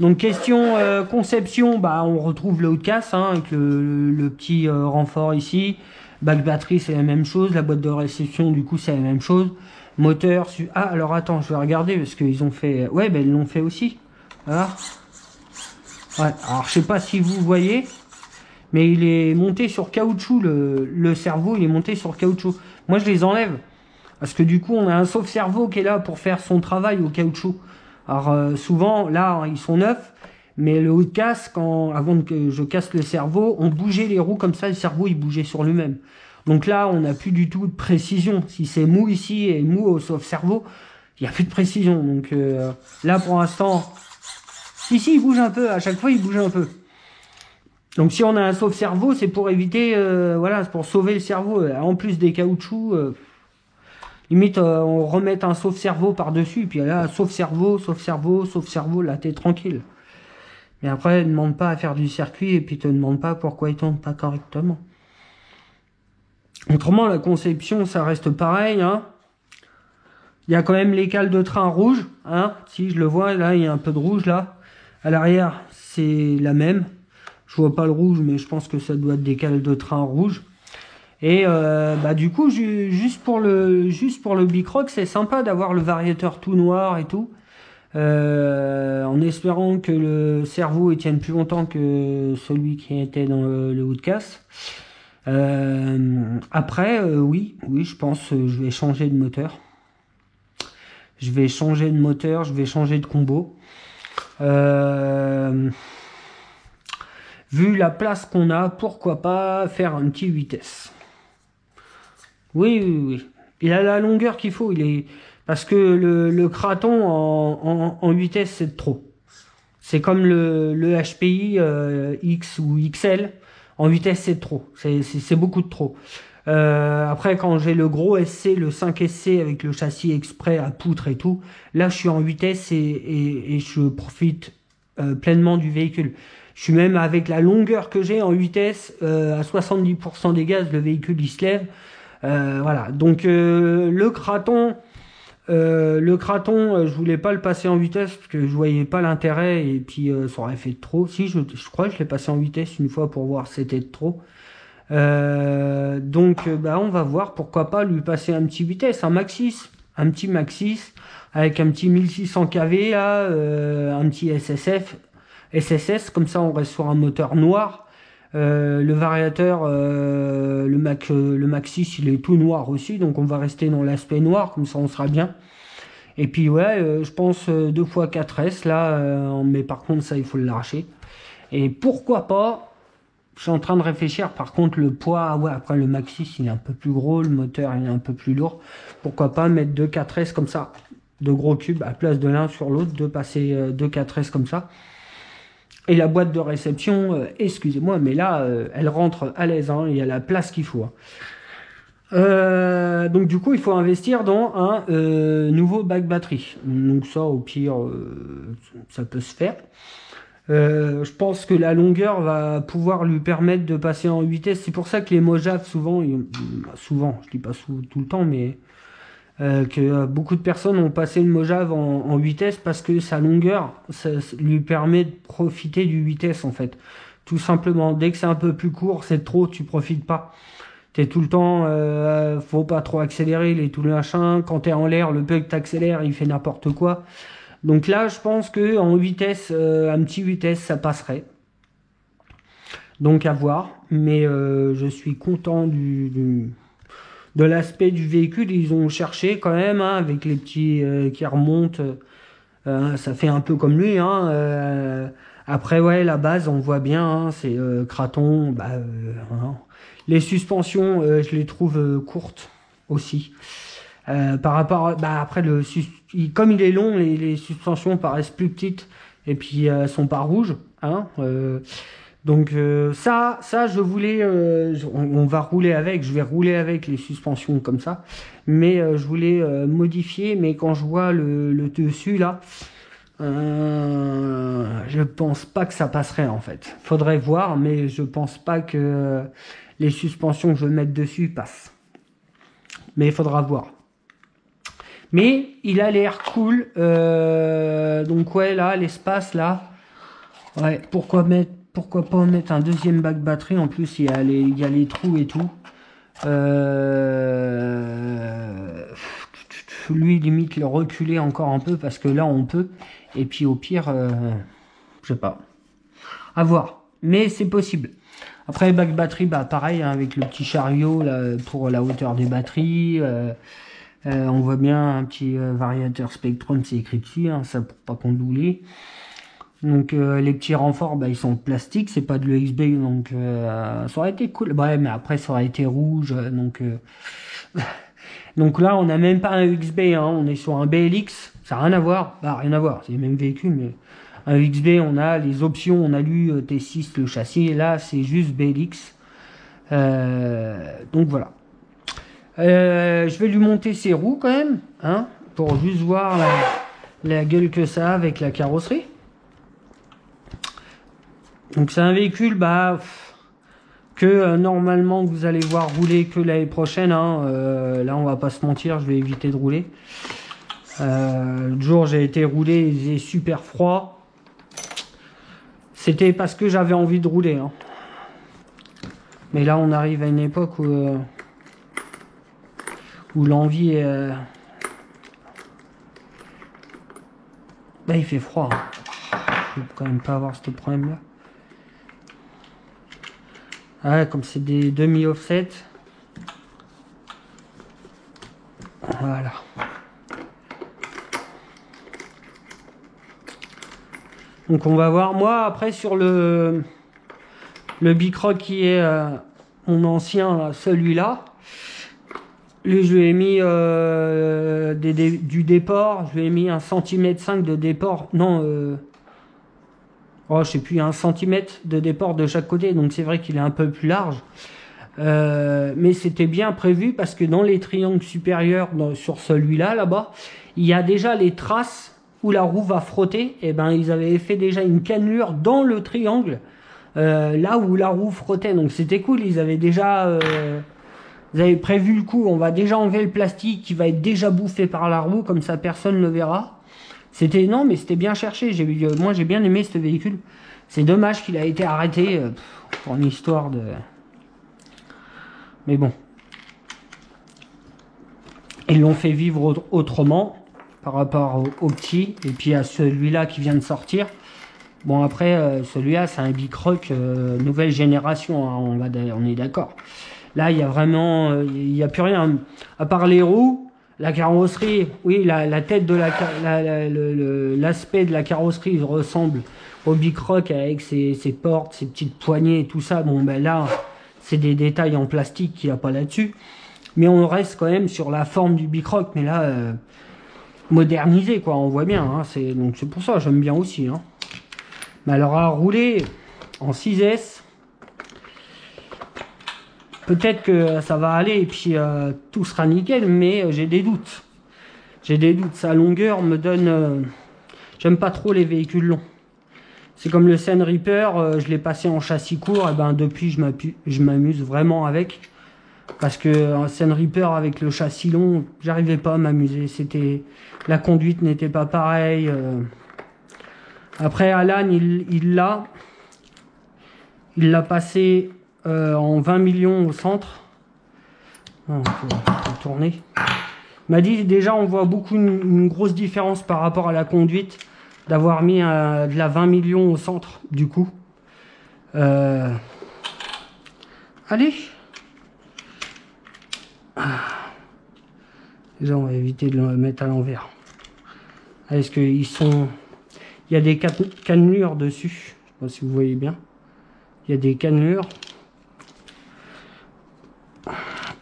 Donc question conception, bah on retrouve le Outcast, hein, avec le petit renfort ici. Bac batterie c'est la même chose, la boîte de réception du coup c'est la même chose. Moteur, ah alors attends, je vais regarder parce qu'ils ont fait, ouais ben ils l'ont fait aussi. Voilà. Ouais, alors je sais pas si vous voyez, mais il est monté sur caoutchouc, le cerveau il est monté sur caoutchouc. Moi je les enlève, parce que du coup on a un sauve-cerveau qui est là pour faire son travail au caoutchouc. Alors souvent, là, ils sont neufs, mais le Outcast, avant que je casse le cerveau, on bougeait les roues comme ça, le cerveau, il bougeait sur lui-même. Donc là, on n'a plus du tout de précision. Si c'est mou ici et mou au sauve-cerveau, il n'y a plus de précision. Donc là, pour l'instant, ici, il bouge un peu. À chaque fois, il bouge un peu. Donc si on a un sauve-cerveau, c'est pour éviter, voilà, c'est pour sauver le cerveau. En plus des caoutchoucs... limite, on remet un sauve-cerveau par-dessus, puis là, sauve-cerveau, là, t'es tranquille. Mais après, ne demande pas à faire du circuit, et puis te demande pas pourquoi il tourne pas correctement. Autrement, la conception, ça reste pareil, hein. Il y a quand même les cales de train rouges, hein. Si je le vois, là, il y a un peu de rouge, là. À l'arrière, c'est la même. Je vois pas le rouge, mais je pense que ça doit être des cales de train rouges. Et bah du coup, juste pour le Bicroc, c'est sympa d'avoir le variateur tout noir et tout. En espérant que le cerveau il tienne plus longtemps que celui qui était dans le Outcast. Après, oui, je pense que je vais changer de moteur. Je vais changer de combo. Vu la place qu'on a, pourquoi pas faire un petit vitesse. Oui. Il a la longueur qu'il faut. Parce que le Kraton en vitesse, c'est trop. C'est comme le HPI X ou XL. En vitesse, c'est trop. C'est beaucoup de trop. Après, quand j'ai le gros SC, le 5SC avec le châssis exprès à poutre et tout, là, je suis en vitesse et je profite pleinement du véhicule. Je suis même avec la longueur que j'ai en vitesse, à 70% des gaz, le véhicule, il se lève. Voilà, donc le Kraton, je voulais pas le passer en vitesse parce que je voyais pas l'intérêt et puis ça aurait fait de trop. Si, je crois que je l'ai passé en vitesse une fois pour voir si c'était de trop. Donc bah on va voir, pourquoi pas lui passer un petit vitesse, un petit Maxis avec un petit 1600 kV là, un petit SSS, comme ça on reste sur un moteur noir. Le variateur, le Maxis, il est tout noir aussi, donc on va rester dans l'aspect noir, comme ça on sera bien. Et puis ouais, je pense 2x4S là, mais par contre ça il faut l'arracher. Et pourquoi pas Je suis en train de réfléchir. Par contre, le poids, ouais, après le Maxxis, il est un peu plus gros, le moteur, il est un peu plus lourd. Pourquoi pas mettre deux 4S comme ça, deux gros cubes à place de l'un sur l'autre, de passer deux 4S comme ça. Et la boîte de réception, excusez-moi, mais là, elle rentre à l'aise, hein, il y a la place qu'il faut. Donc du coup, il faut investir dans un nouveau bac batterie. Donc ça, au pire, ça peut se faire. Je pense que la longueur va pouvoir lui permettre de passer en vitesse. C'est pour ça que les Mojave, souvent, je dis pas tout le temps, mais que beaucoup de personnes ont passé le Mojave en vitesse parce que sa longueur, ça lui permet de profiter du vitesse en fait. Tout simplement, dès que c'est un peu plus court, c'est trop, tu profites pas. T'es tout le temps, faut pas trop accélérer, les tout le machin. Quand t'es en l'air, le peu que t'accélères, il fait n'importe quoi. Donc là, je pense que en vitesse, un petit vitesse, ça passerait. Donc à voir. Mais je suis content de l'aspect du véhicule. Ils ont cherché quand même, hein, avec les petits qui remontent. Ça fait un peu comme lui, hein. Après, ouais, la base, on voit bien, hein, c'est Kraton. Hein. Les suspensions, je les trouve courtes aussi. Par rapport à, après comme il est long, les suspensions paraissent plus petites et puis elles sont pas rouges, hein. Donc ça je voulais, on va rouler avec, je vais rouler avec les suspensions comme ça, mais je voulais modifier, mais quand je vois le dessus là, je pense pas que ça passerait en fait. Faudrait voir, mais je pense pas que les suspensions que je vais mettre dessus passent. Mais il faudra voir. Mais il a l'air cool. Donc ouais, là, l'espace, là. Ouais, pourquoi pas mettre un deuxième bac batterie. En plus, il y a les trous et tout. Lui, limite, le reculer encore un peu parce que là, on peut. Et puis, au pire, je sais pas. À voir. Mais c'est possible. Après, bac batterie, bah pareil, hein, avec le petit chariot là, pour la hauteur des batteries. On voit bien un petit variateur Spectrum, c'est écrit dessus, hein, ça pour pas qu'on l'oublie. Donc les petits renforts, bah, ils sont plastiques, c'est pas de l'EXB, donc ça aurait été cool. Ouais, mais après ça aurait été rouge, donc donc là on n'a même pas un EXB, hein, on est sur un BLX, ça n'a rien à voir, bah rien à voir, c'est le même véhicule, mais un EXB, on a les options, on a lu T6 le châssis, et là c'est juste BLX. Donc voilà. Je vais lui monter ses roues quand même, hein, pour juste voir la gueule que ça a avec la carrosserie. Donc c'est un véhicule que normalement vous allez voir rouler que l'année prochaine, hein. Là on va pas se mentir, je vais éviter de rouler. L'autre jour j'ai été rouler, il faisait super froid. C'était parce que j'avais envie de rouler, hein. Mais là on arrive à une époque où l'envie est... Là il fait froid, hein. Je peux quand même pas avoir ce problème là. Ah, comme c'est des demi-offset. Voilà. Donc on va voir. Moi après sur le Bicroc qui est mon ancien, celui-là. Lui, je lui ai mis du déport, je lui ai mis 1,5 cm de déport, non, je sais plus, 1 cm de déport de chaque côté, donc c'est vrai qu'il est un peu plus large. Mais c'était bien prévu parce que dans les triangles supérieurs, sur celui-là, là-bas, il y a déjà les traces où la roue va frotter, et ben ils avaient fait déjà une cannelure dans le triangle, là où la roue frottait, donc c'était cool, ils avaient déjà... Vous avez prévu le coup, on va déjà enlever le plastique qui va être déjà bouffé par la roue, comme ça personne ne le verra. C'était non, mais c'était bien cherché. Moi j'ai bien aimé ce véhicule. C'est dommage qu'il a été arrêté pour une histoire de... Mais bon. Ils l'ont fait vivre autrement par rapport au petit et puis à celui-là qui vient de sortir. Bon après, celui-là c'est un Bicroc nouvelle génération, hein, on est d'accord. Là, il y a vraiment, il n'y a plus rien. À part les roues, la carrosserie, oui, la tête de l'aspect de la carrosserie ressemble au bicroc avec ses portes, ses petites poignées et tout ça. Bon ben là, c'est des détails en plastique qu'il n'y a pas là-dessus. Mais on reste quand même sur la forme du bicroc, mais là, modernisé quoi, on voit bien. Hein, donc c'est pour ça, j'aime bien aussi. Hein. Mais alors à rouler en 6S, peut-être que ça va aller et puis tout sera nickel, mais j'ai des doutes. J'ai des doutes. Sa longueur me donne... j'aime pas trop les véhicules longs. C'est comme le Seine Reaper, je l'ai passé en châssis court, et ben depuis je m'amuse vraiment avec. Parce que un Seine Reaper avec le châssis long, j'arrivais pas à m'amuser. La conduite n'était pas pareille. Après Alan, il l'a passé en 20 millions au centre. On peut tourner. Il m'a dit déjà on voit beaucoup une grosse différence par rapport à la conduite d'avoir mis de la 20 millions au centre du coup. Allez. Déjà on va éviter de le mettre à l'envers. Est-ce qu'ils sont... Il y a des cannelures dessus. Je sais pas si vous voyez bien. Il y a des cannelures.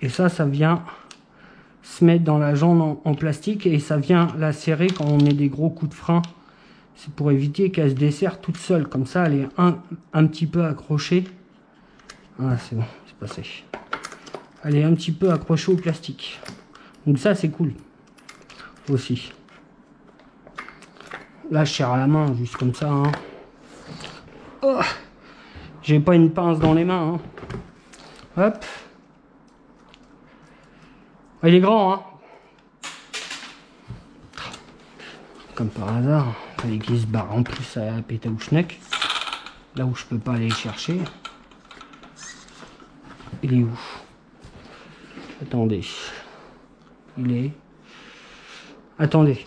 Et ça vient se mettre dans la jambe en plastique et ça vient la serrer quand on met des gros coups de frein. C'est pour éviter qu'elle se desserre toute seule. Comme ça, elle est un petit peu accrochée. Ah, c'est bon, c'est passé. Elle est un petit peu accrochée au plastique. Donc ça, c'est cool. Aussi. Là, je serre à la main, juste comme ça. Hein. Oh, j'ai pas une pince dans les mains. Hein. Hop. Il est grand, hein. Comme par hasard. Il fallait qu'il se barre en plus à Pétaouchnec. Là où je peux pas aller chercher. Il est où? Attendez. Il est... Attendez.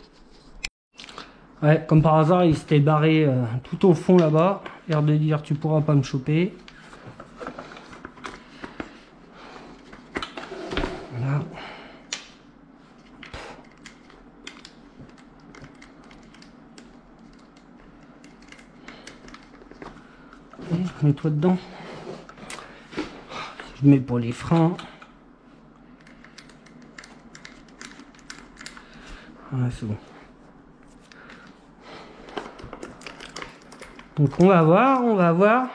Ouais, comme par hasard, il s'était barré tout au fond là-bas. L'air de dire, tu pourras pas me choper. Voilà. Allez, mets-toi dedans. Je mets pour les freins. Ouais, c'est bon. Donc on va voir.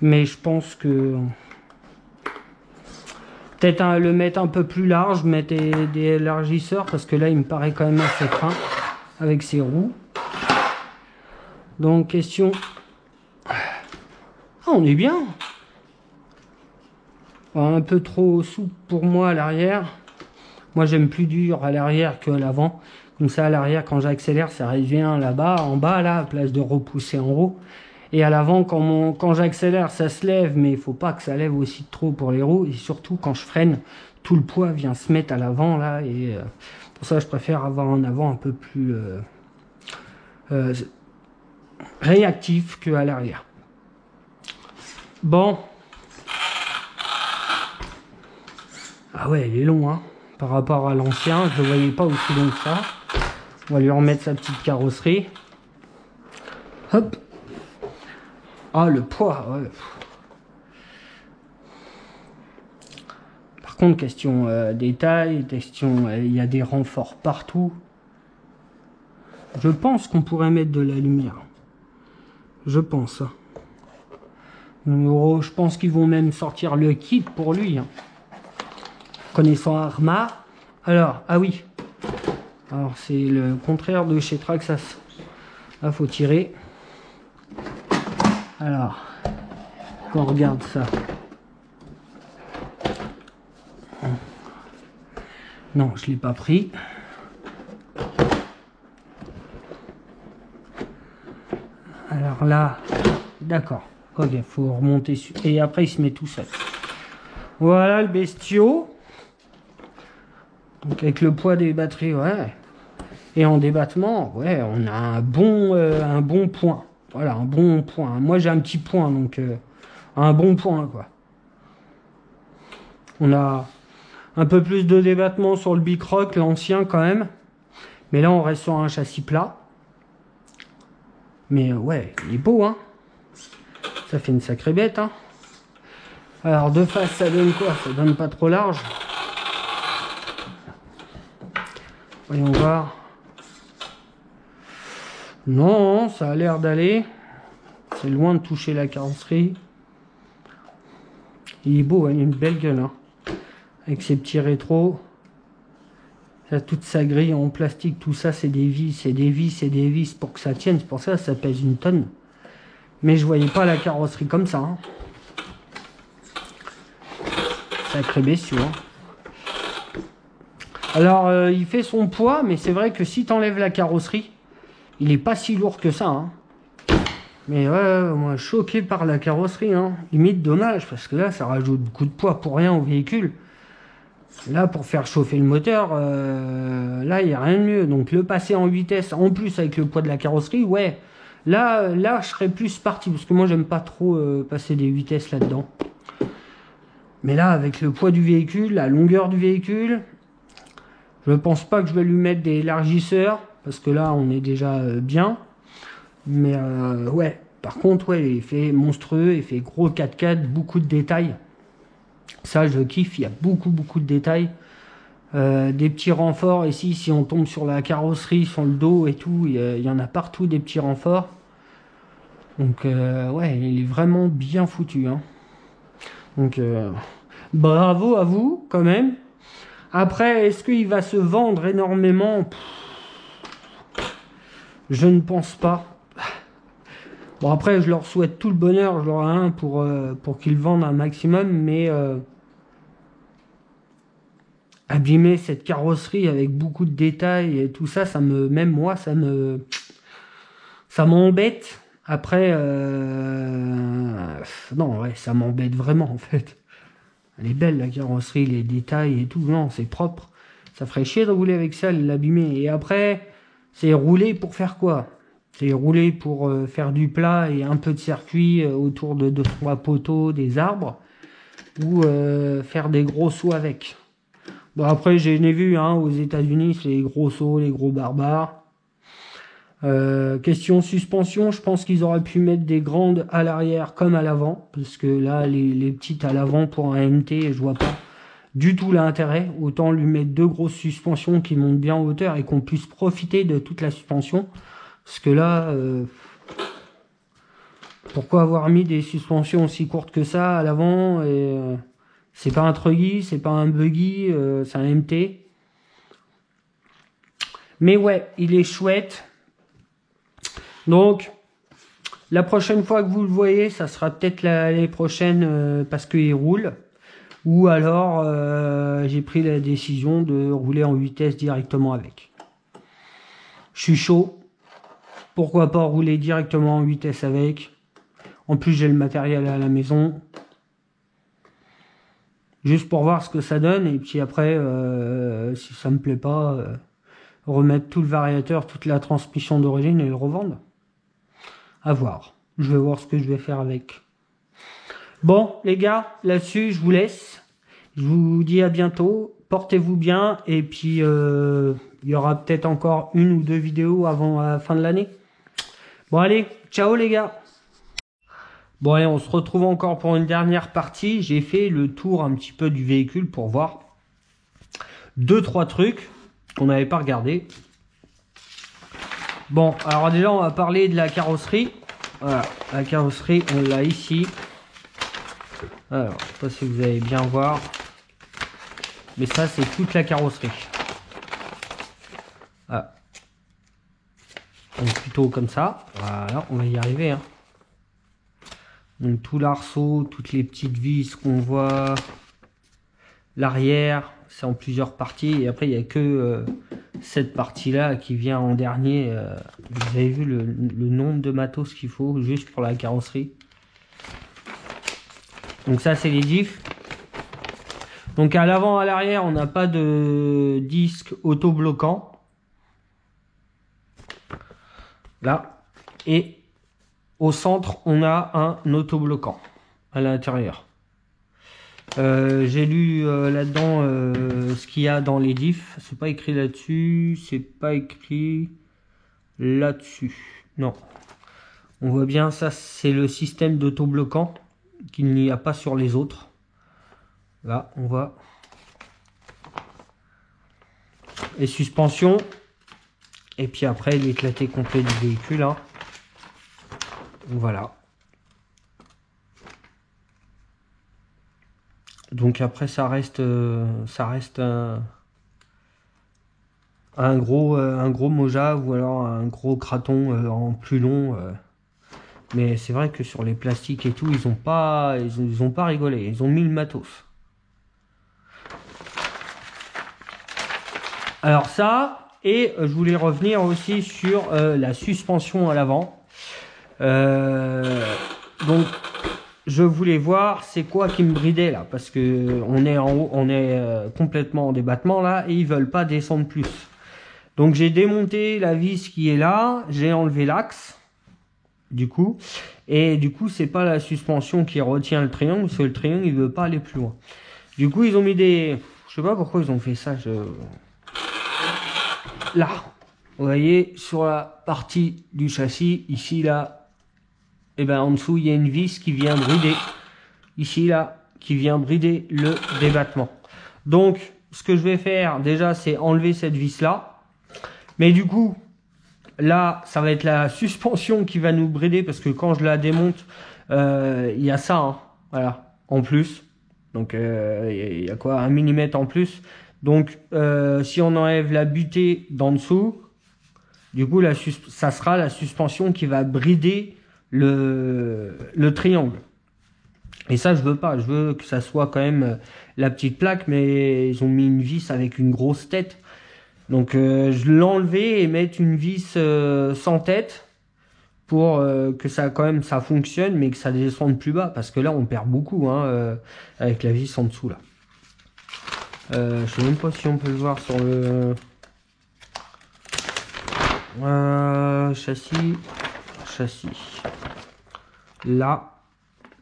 Mais je pense que peut-être le mettre un peu plus large, mettre des élargisseurs, parce que là il me paraît quand même assez fin avec ses roues. Donc question... Ah, on est bien. Un peu trop souple pour moi à l'arrière. Moi j'aime plus dur à l'arrière qu'à l'avant. Comme ça à l'arrière quand j'accélère ça revient là-bas, en bas là, à place de repousser en haut. Et à l'avant quand j'accélère ça se lève, mais il faut pas que ça lève aussi trop pour les roues. Et surtout quand je freine, tout le poids vient se mettre à l'avant là. Et pour ça je préfère avoir un avant un peu plus réactif qu'à l'arrière. Bon. Ah ouais, il est long hein. Par rapport à l'ancien, je ne le voyais pas aussi long que ça. On va lui remettre sa petite carrosserie. Hop. Ah, le poids, ouais. Par contre, question détail, question, il y a des renforts partout. Je pense qu'on pourrait mettre de la lumière. Je pense. Je pense qu'ils vont même sortir le kit pour lui. Hein. Connaissant Arma. Alors, ah oui. Alors, c'est le contraire de chez Traxxas. Là, faut tirer. Alors, on regarde ça. Non, je l'ai pas pris. Alors là, d'accord. Ok, faut remonter. Et après, il se met tout seul. Voilà le bestiau. Donc avec le poids des batteries, ouais. Et en débattement, ouais, on a un bon point. Voilà, un bon point. Moi j'ai un petit point, donc un bon point, quoi. On a un peu plus de débattement sur le bicroc, l'ancien quand même. Mais là on reste sur un châssis plat. Mais ouais, il est beau, hein. Ça fait une sacrée bête, hein. Alors de face, ça donne quoi? Ça donne pas trop large. Voyons voir. Non, ça a l'air d'aller. C'est loin de toucher la carrosserie. Il est beau, hein, il a une belle gueule, hein. Avec ses petits rétros. Ça, toute sa grille en plastique, tout ça, c'est des vis, c'est des vis, c'est des vis pour que ça tienne. C'est pour ça que ça pèse une tonne. Mais je voyais pas la carrosserie comme ça, hein. Sacré bestiau, hein. Alors, il fait son poids, mais c'est vrai que si tu enlèves la carrosserie, il est pas si lourd que ça, hein. Mais ouais, moi, choqué par la carrosserie, hein. Limite dommage, parce que là, ça rajoute beaucoup de poids pour rien au véhicule. Là, pour faire chauffer le moteur, là, il n'y a rien de mieux. Donc, le passer en vitesse, en plus avec le poids de la carrosserie, ouais. Là, je serais plus parti, parce que moi, j'aime pas trop passer des vitesses là-dedans. Mais là, avec le poids du véhicule, la longueur du véhicule, je pense pas que je vais lui mettre des élargisseurs, parce que là, on est déjà bien. Mais ouais, par contre, ouais, il fait monstrueux, il fait gros 4x4, beaucoup de détails. Ça, je kiffe, il y a beaucoup de détails. Des petits renforts ici, si on tombe sur la carrosserie, sur le dos et tout, il y en a partout des petits renforts. Donc, ouais, il est vraiment bien foutu, hein. Donc, bravo à vous, quand même. Après, est-ce qu'il va se vendre énormément? Je ne pense pas. Bon, après, je leur souhaite tout le bonheur, je leur ai un pour qu'ils vendent un maximum, mais abîmer cette carrosserie avec beaucoup de détails et tout ça, même moi, ça m'embête. Après, non, ouais, ça m'embête vraiment, en fait. Elle est belle, la carrosserie, les détails et tout. Non, c'est propre. Ça ferait chier de rouler avec ça, l'abîmer. Et après, c'est rouler pour faire quoi? C'est rouler pour faire du plat et un peu de circuit autour de 2-3 poteaux, des arbres. Ou faire des gros sauts avec. Bon, après, j'en ai vu, hein, aux États-Unis, c'est les gros sauts, les gros barbares. Question suspension, je pense qu'ils auraient pu mettre des grandes à l'arrière comme à l'avant, parce que là les petites à l'avant pour un MT, je vois pas du tout l'intérêt. Autant lui mettre deux grosses suspensions qui montent bien en hauteur et qu'on puisse profiter de toute la suspension, parce que là pourquoi avoir mis des suspensions aussi courtes que ça à l'avant? Et c'est pas un truggy, c'est pas un buggy, c'est un MT. Mais ouais, il est chouette. Donc, la prochaine fois que vous le voyez, ça sera peut-être l'année prochaine parce qu'il roule. Ou alors, j'ai pris la décision de rouler en vitesse directement avec. Je suis chaud. Pourquoi pas rouler directement en vitesse avec? En plus, j'ai le matériel à la maison. Juste pour voir ce que ça donne. Et puis après, si ça me plaît pas, remettre tout le variateur, toute la transmission d'origine et le revendre. À voir. Je vais voir ce que je vais faire avec. Bon, les gars, là-dessus, je vous laisse. Je vous dis à bientôt. Portez-vous bien. Et puis, il y aura peut-être encore une ou deux vidéos avant la fin de l'année. Bon, allez. Ciao, les gars. Bon, allez, on se retrouve encore pour une dernière partie. J'ai fait le tour un petit peu du véhicule pour voir 2-3 trucs qu'on n'avait pas regardé. Bon, alors déjà, on va parler de la carrosserie. Voilà, la carrosserie, on l'a ici. Alors, je sais pas si vous allez bien voir. Mais ça, c'est toute la carrosserie. Voilà. Donc, plutôt comme ça. Voilà, on va y arriver, hein. Donc, tout l'arceau, toutes les petites vis qu'on voit. L'arrière, c'est en plusieurs parties. Et après, il n'y a que cette partie-là qui vient en dernier. Vous avez vu le nombre de matos qu'il faut juste pour la carrosserie. Donc ça, c'est les diffs. Donc à l'avant, à l'arrière, on n'a pas de disque auto-bloquant. Là. Et au centre, on a un auto-bloquant à l'intérieur. J'ai lu là-dedans ce qu'il y a dans les diffs. C'est pas écrit là-dessus. C'est pas écrit là-dessus. Non. On voit bien, ça c'est le système d'autobloquant qu'il n'y a pas sur les autres. Là, on voit. Les suspensions. Et puis après, l'éclaté complet du véhicule. Hein. Voilà. Donc après, ça reste un gros Mojave ou alors un gros Kraton en plus long. Mais c'est vrai que sur les plastiques et tout, ils ont pas rigolé. Ils ont mis le matos. Alors ça, et je voulais revenir aussi sur la suspension à l'avant. Donc, je voulais voir c'est quoi qui me bridait là, parce que on est en haut, on est complètement en débattement là, et ils veulent pas descendre plus. Donc j'ai démonté la vis qui est là, j'ai enlevé l'axe, du coup, et du coup c'est pas la suspension qui retient le triangle, parce que le triangle il veut pas aller plus loin. Du coup ils ont mis des, je sais pas pourquoi ils ont fait ça, là, vous voyez sur la partie du châssis, ici là, et ben en dessous il y a une vis qui vient brider, ici là, qui vient brider le débattement. Donc ce que je vais faire déjà c'est enlever cette vis là. Mais du coup, là, ça va être la suspension qui va nous brider parce que quand je la démonte, il y a ça, hein, voilà, en plus. Donc, il y a quoi, 1 mm en plus. Donc, si on enlève la butée d'en dessous, du coup, ça sera la suspension qui va brider le triangle. Et ça, je veux pas. Je veux que ça soit quand même la petite plaque, mais ils ont mis une vis avec une grosse tête. Donc je l'enlever et mettre une vis sans tête pour que ça quand même ça fonctionne mais que ça descende plus bas parce que là on perd beaucoup hein, avec la vis en dessous là. Je sais même pas si on peut le voir sur le châssis là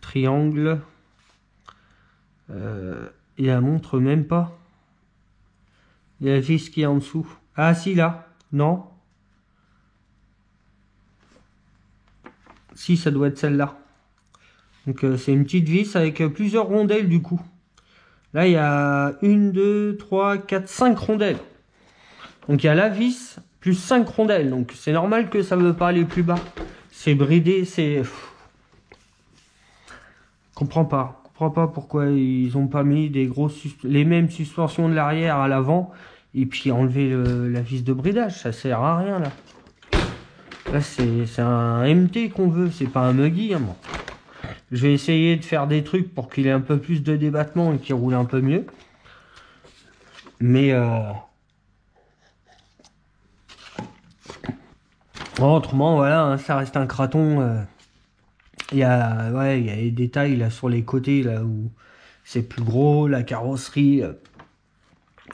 triangle il la montre même pas. Il y a la vis qui est en dessous. Ah si là, non. Si ça doit être celle-là. Donc c'est une petite vis avec plusieurs rondelles du coup. Là il y a 1, 2, 3, 4, 5 rondelles. Donc il y a la vis plus 5 rondelles. Donc c'est normal que ça ne veut pas aller plus bas. C'est bridé, c'est... Je comprends pas pourquoi ils ont pas mis des les mêmes suspensions de l'arrière à l'avant et puis enlever la vis de bridage, ça sert à rien là. Là c'est un MT qu'on veut, c'est pas un Muggy. Hein, bon. Je vais essayer de faire des trucs pour qu'il ait un peu plus de débattement et qu'il roule un peu mieux. Mais autrement voilà, hein, ça reste un Kraton. Il y a des détails là sur les côtés là où c'est plus gros, la carrosserie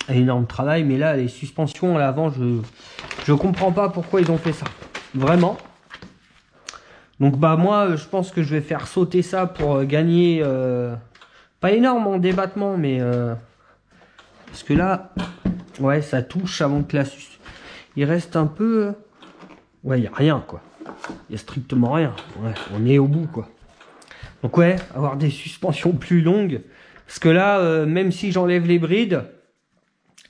a énorme travail, mais là les suspensions à l'avant, je comprends pas pourquoi ils ont fait ça, vraiment. Donc bah moi je pense que je vais faire sauter ça pour gagner pas énorme en débattement, mais parce que là ouais ça touche avant que la il reste un peu ouais il y a rien quoi. Il n'y a strictement rien. Ouais, on est au bout, quoi. Donc ouais, avoir des suspensions plus longues. Parce que là, même si j'enlève les brides,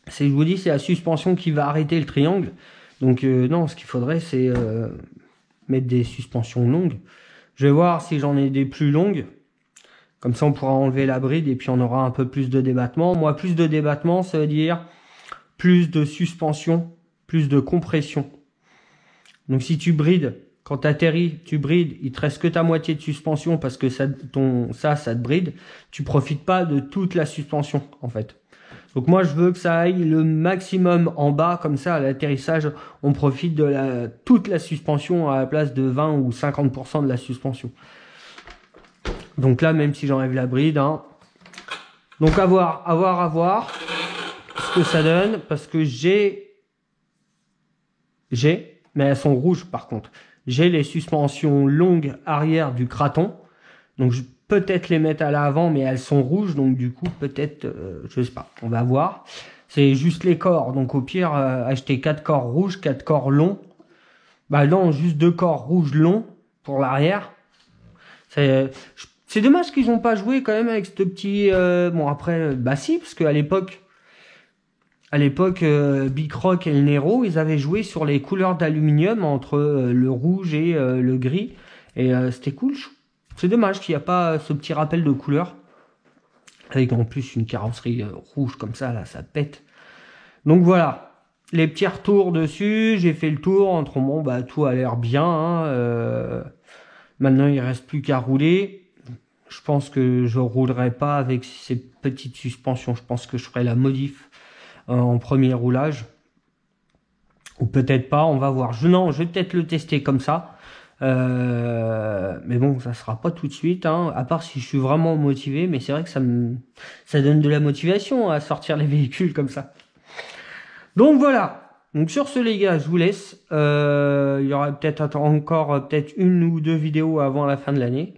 je vous dis, c'est la suspension qui va arrêter le triangle. Donc non, ce qu'il faudrait, c'est mettre des suspensions longues. Je vais voir si j'en ai des plus longues. Comme ça, on pourra enlever la bride et puis on aura un peu plus de débattement. Moi, plus de débattement, ça veut dire plus de suspension, plus de compression. Donc si tu brides, quand tu atterris, tu brides, il te reste que ta moitié de suspension parce que ça te bride. Tu profites pas de toute la suspension en fait. Donc moi je veux que ça aille le maximum en bas, comme ça à l'atterrissage on profite de toute la suspension à la place de 20 ou 50% de la suspension. Donc là même si j'enlève la bride, hein. Donc à voir ce que ça donne parce que mais elles sont rouges par contre. J'ai les suspensions longues arrière du Kraton. Donc je peux peut-être les mettre à l'avant, mais elles sont rouges. Donc du coup, peut-être, je sais pas, on va voir. C'est juste les corps. Donc au pire, acheter 4 corps rouges, 4 corps longs. Bah non, juste 2 corps rouges longs. pour l'arrière. C'est dommage qu'ils n'ont pas joué quand même avec ce petit... bon après, bah si, parce qu'à l'époque, Big Rock et le Nero, ils avaient joué sur les couleurs d'aluminium entre le rouge et le gris. Et c'était cool. C'est dommage qu'il n'y a pas ce petit rappel de couleur. Avec en plus une carrosserie rouge comme ça, là, ça pète. Donc voilà, les petits retours dessus. J'ai fait le tour. Autrement, bah, tout a l'air bien. Hein, maintenant, il ne reste plus qu'à rouler. Je pense que je roulerai pas avec ces petites suspensions. Je pense que je ferai la modif en premier roulage. Ou peut-être pas, on va voir. Non, je vais peut-être le tester comme ça. Mais bon, ça sera pas tout de suite, hein, à part si je suis vraiment motivé. Mais c'est vrai que ça donne de la motivation à sortir les véhicules comme ça. Donc voilà. Donc sur ce les gars, je vous laisse. Il y aura peut-être encore peut-être une ou deux vidéos avant la fin de l'année.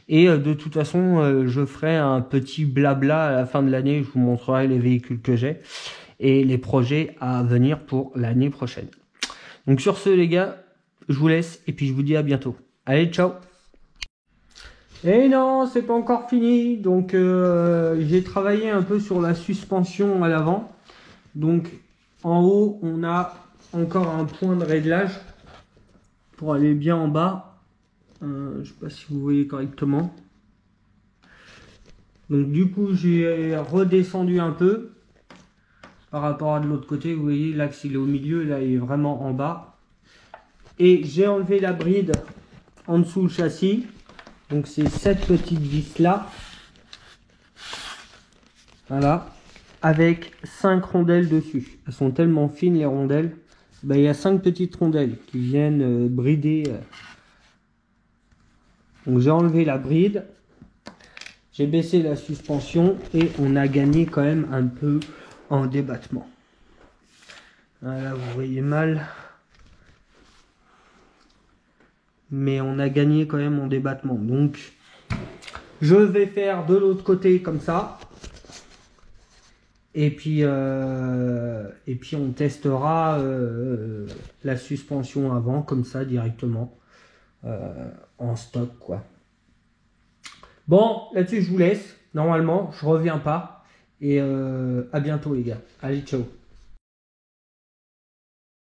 Et de toute façon, je ferai un petit blabla à la fin de l'année. Je vous montrerai les véhicules que j'ai et les projets à venir pour l'année prochaine. Donc sur ce les gars, je vous laisse et puis je vous dis à bientôt. Allez, ciao. Et non, c'est pas encore fini. Donc j'ai travaillé un peu sur la suspension à l'avant. Donc en haut, on a encore un point de réglage pour aller bien en bas. Je sais pas si vous voyez correctement. Donc du coup, j'ai redescendu un peu par rapport à de l'autre côté. Vous voyez, l'axe il est au milieu, là il est vraiment en bas. Et j'ai enlevé la bride en dessous le châssis. Donc c'est cette petite vis là. Voilà. Avec 5 rondelles dessus. Elles sont tellement fines les rondelles. Ben, il y a 5 petites rondelles qui viennent brider. Donc j'ai enlevé la bride. J'ai baissé la suspension. Et on a gagné quand même un peu en débattement. Voilà, vous voyez mal. Mais on a gagné quand même en débattement. Donc je vais faire de l'autre côté comme ça. Et puis on testera la suspension avant comme ça directement en stock quoi. Bon, là-dessus je vous laisse. Normalement je reviens pas. Et à bientôt les gars. Allez, ciao.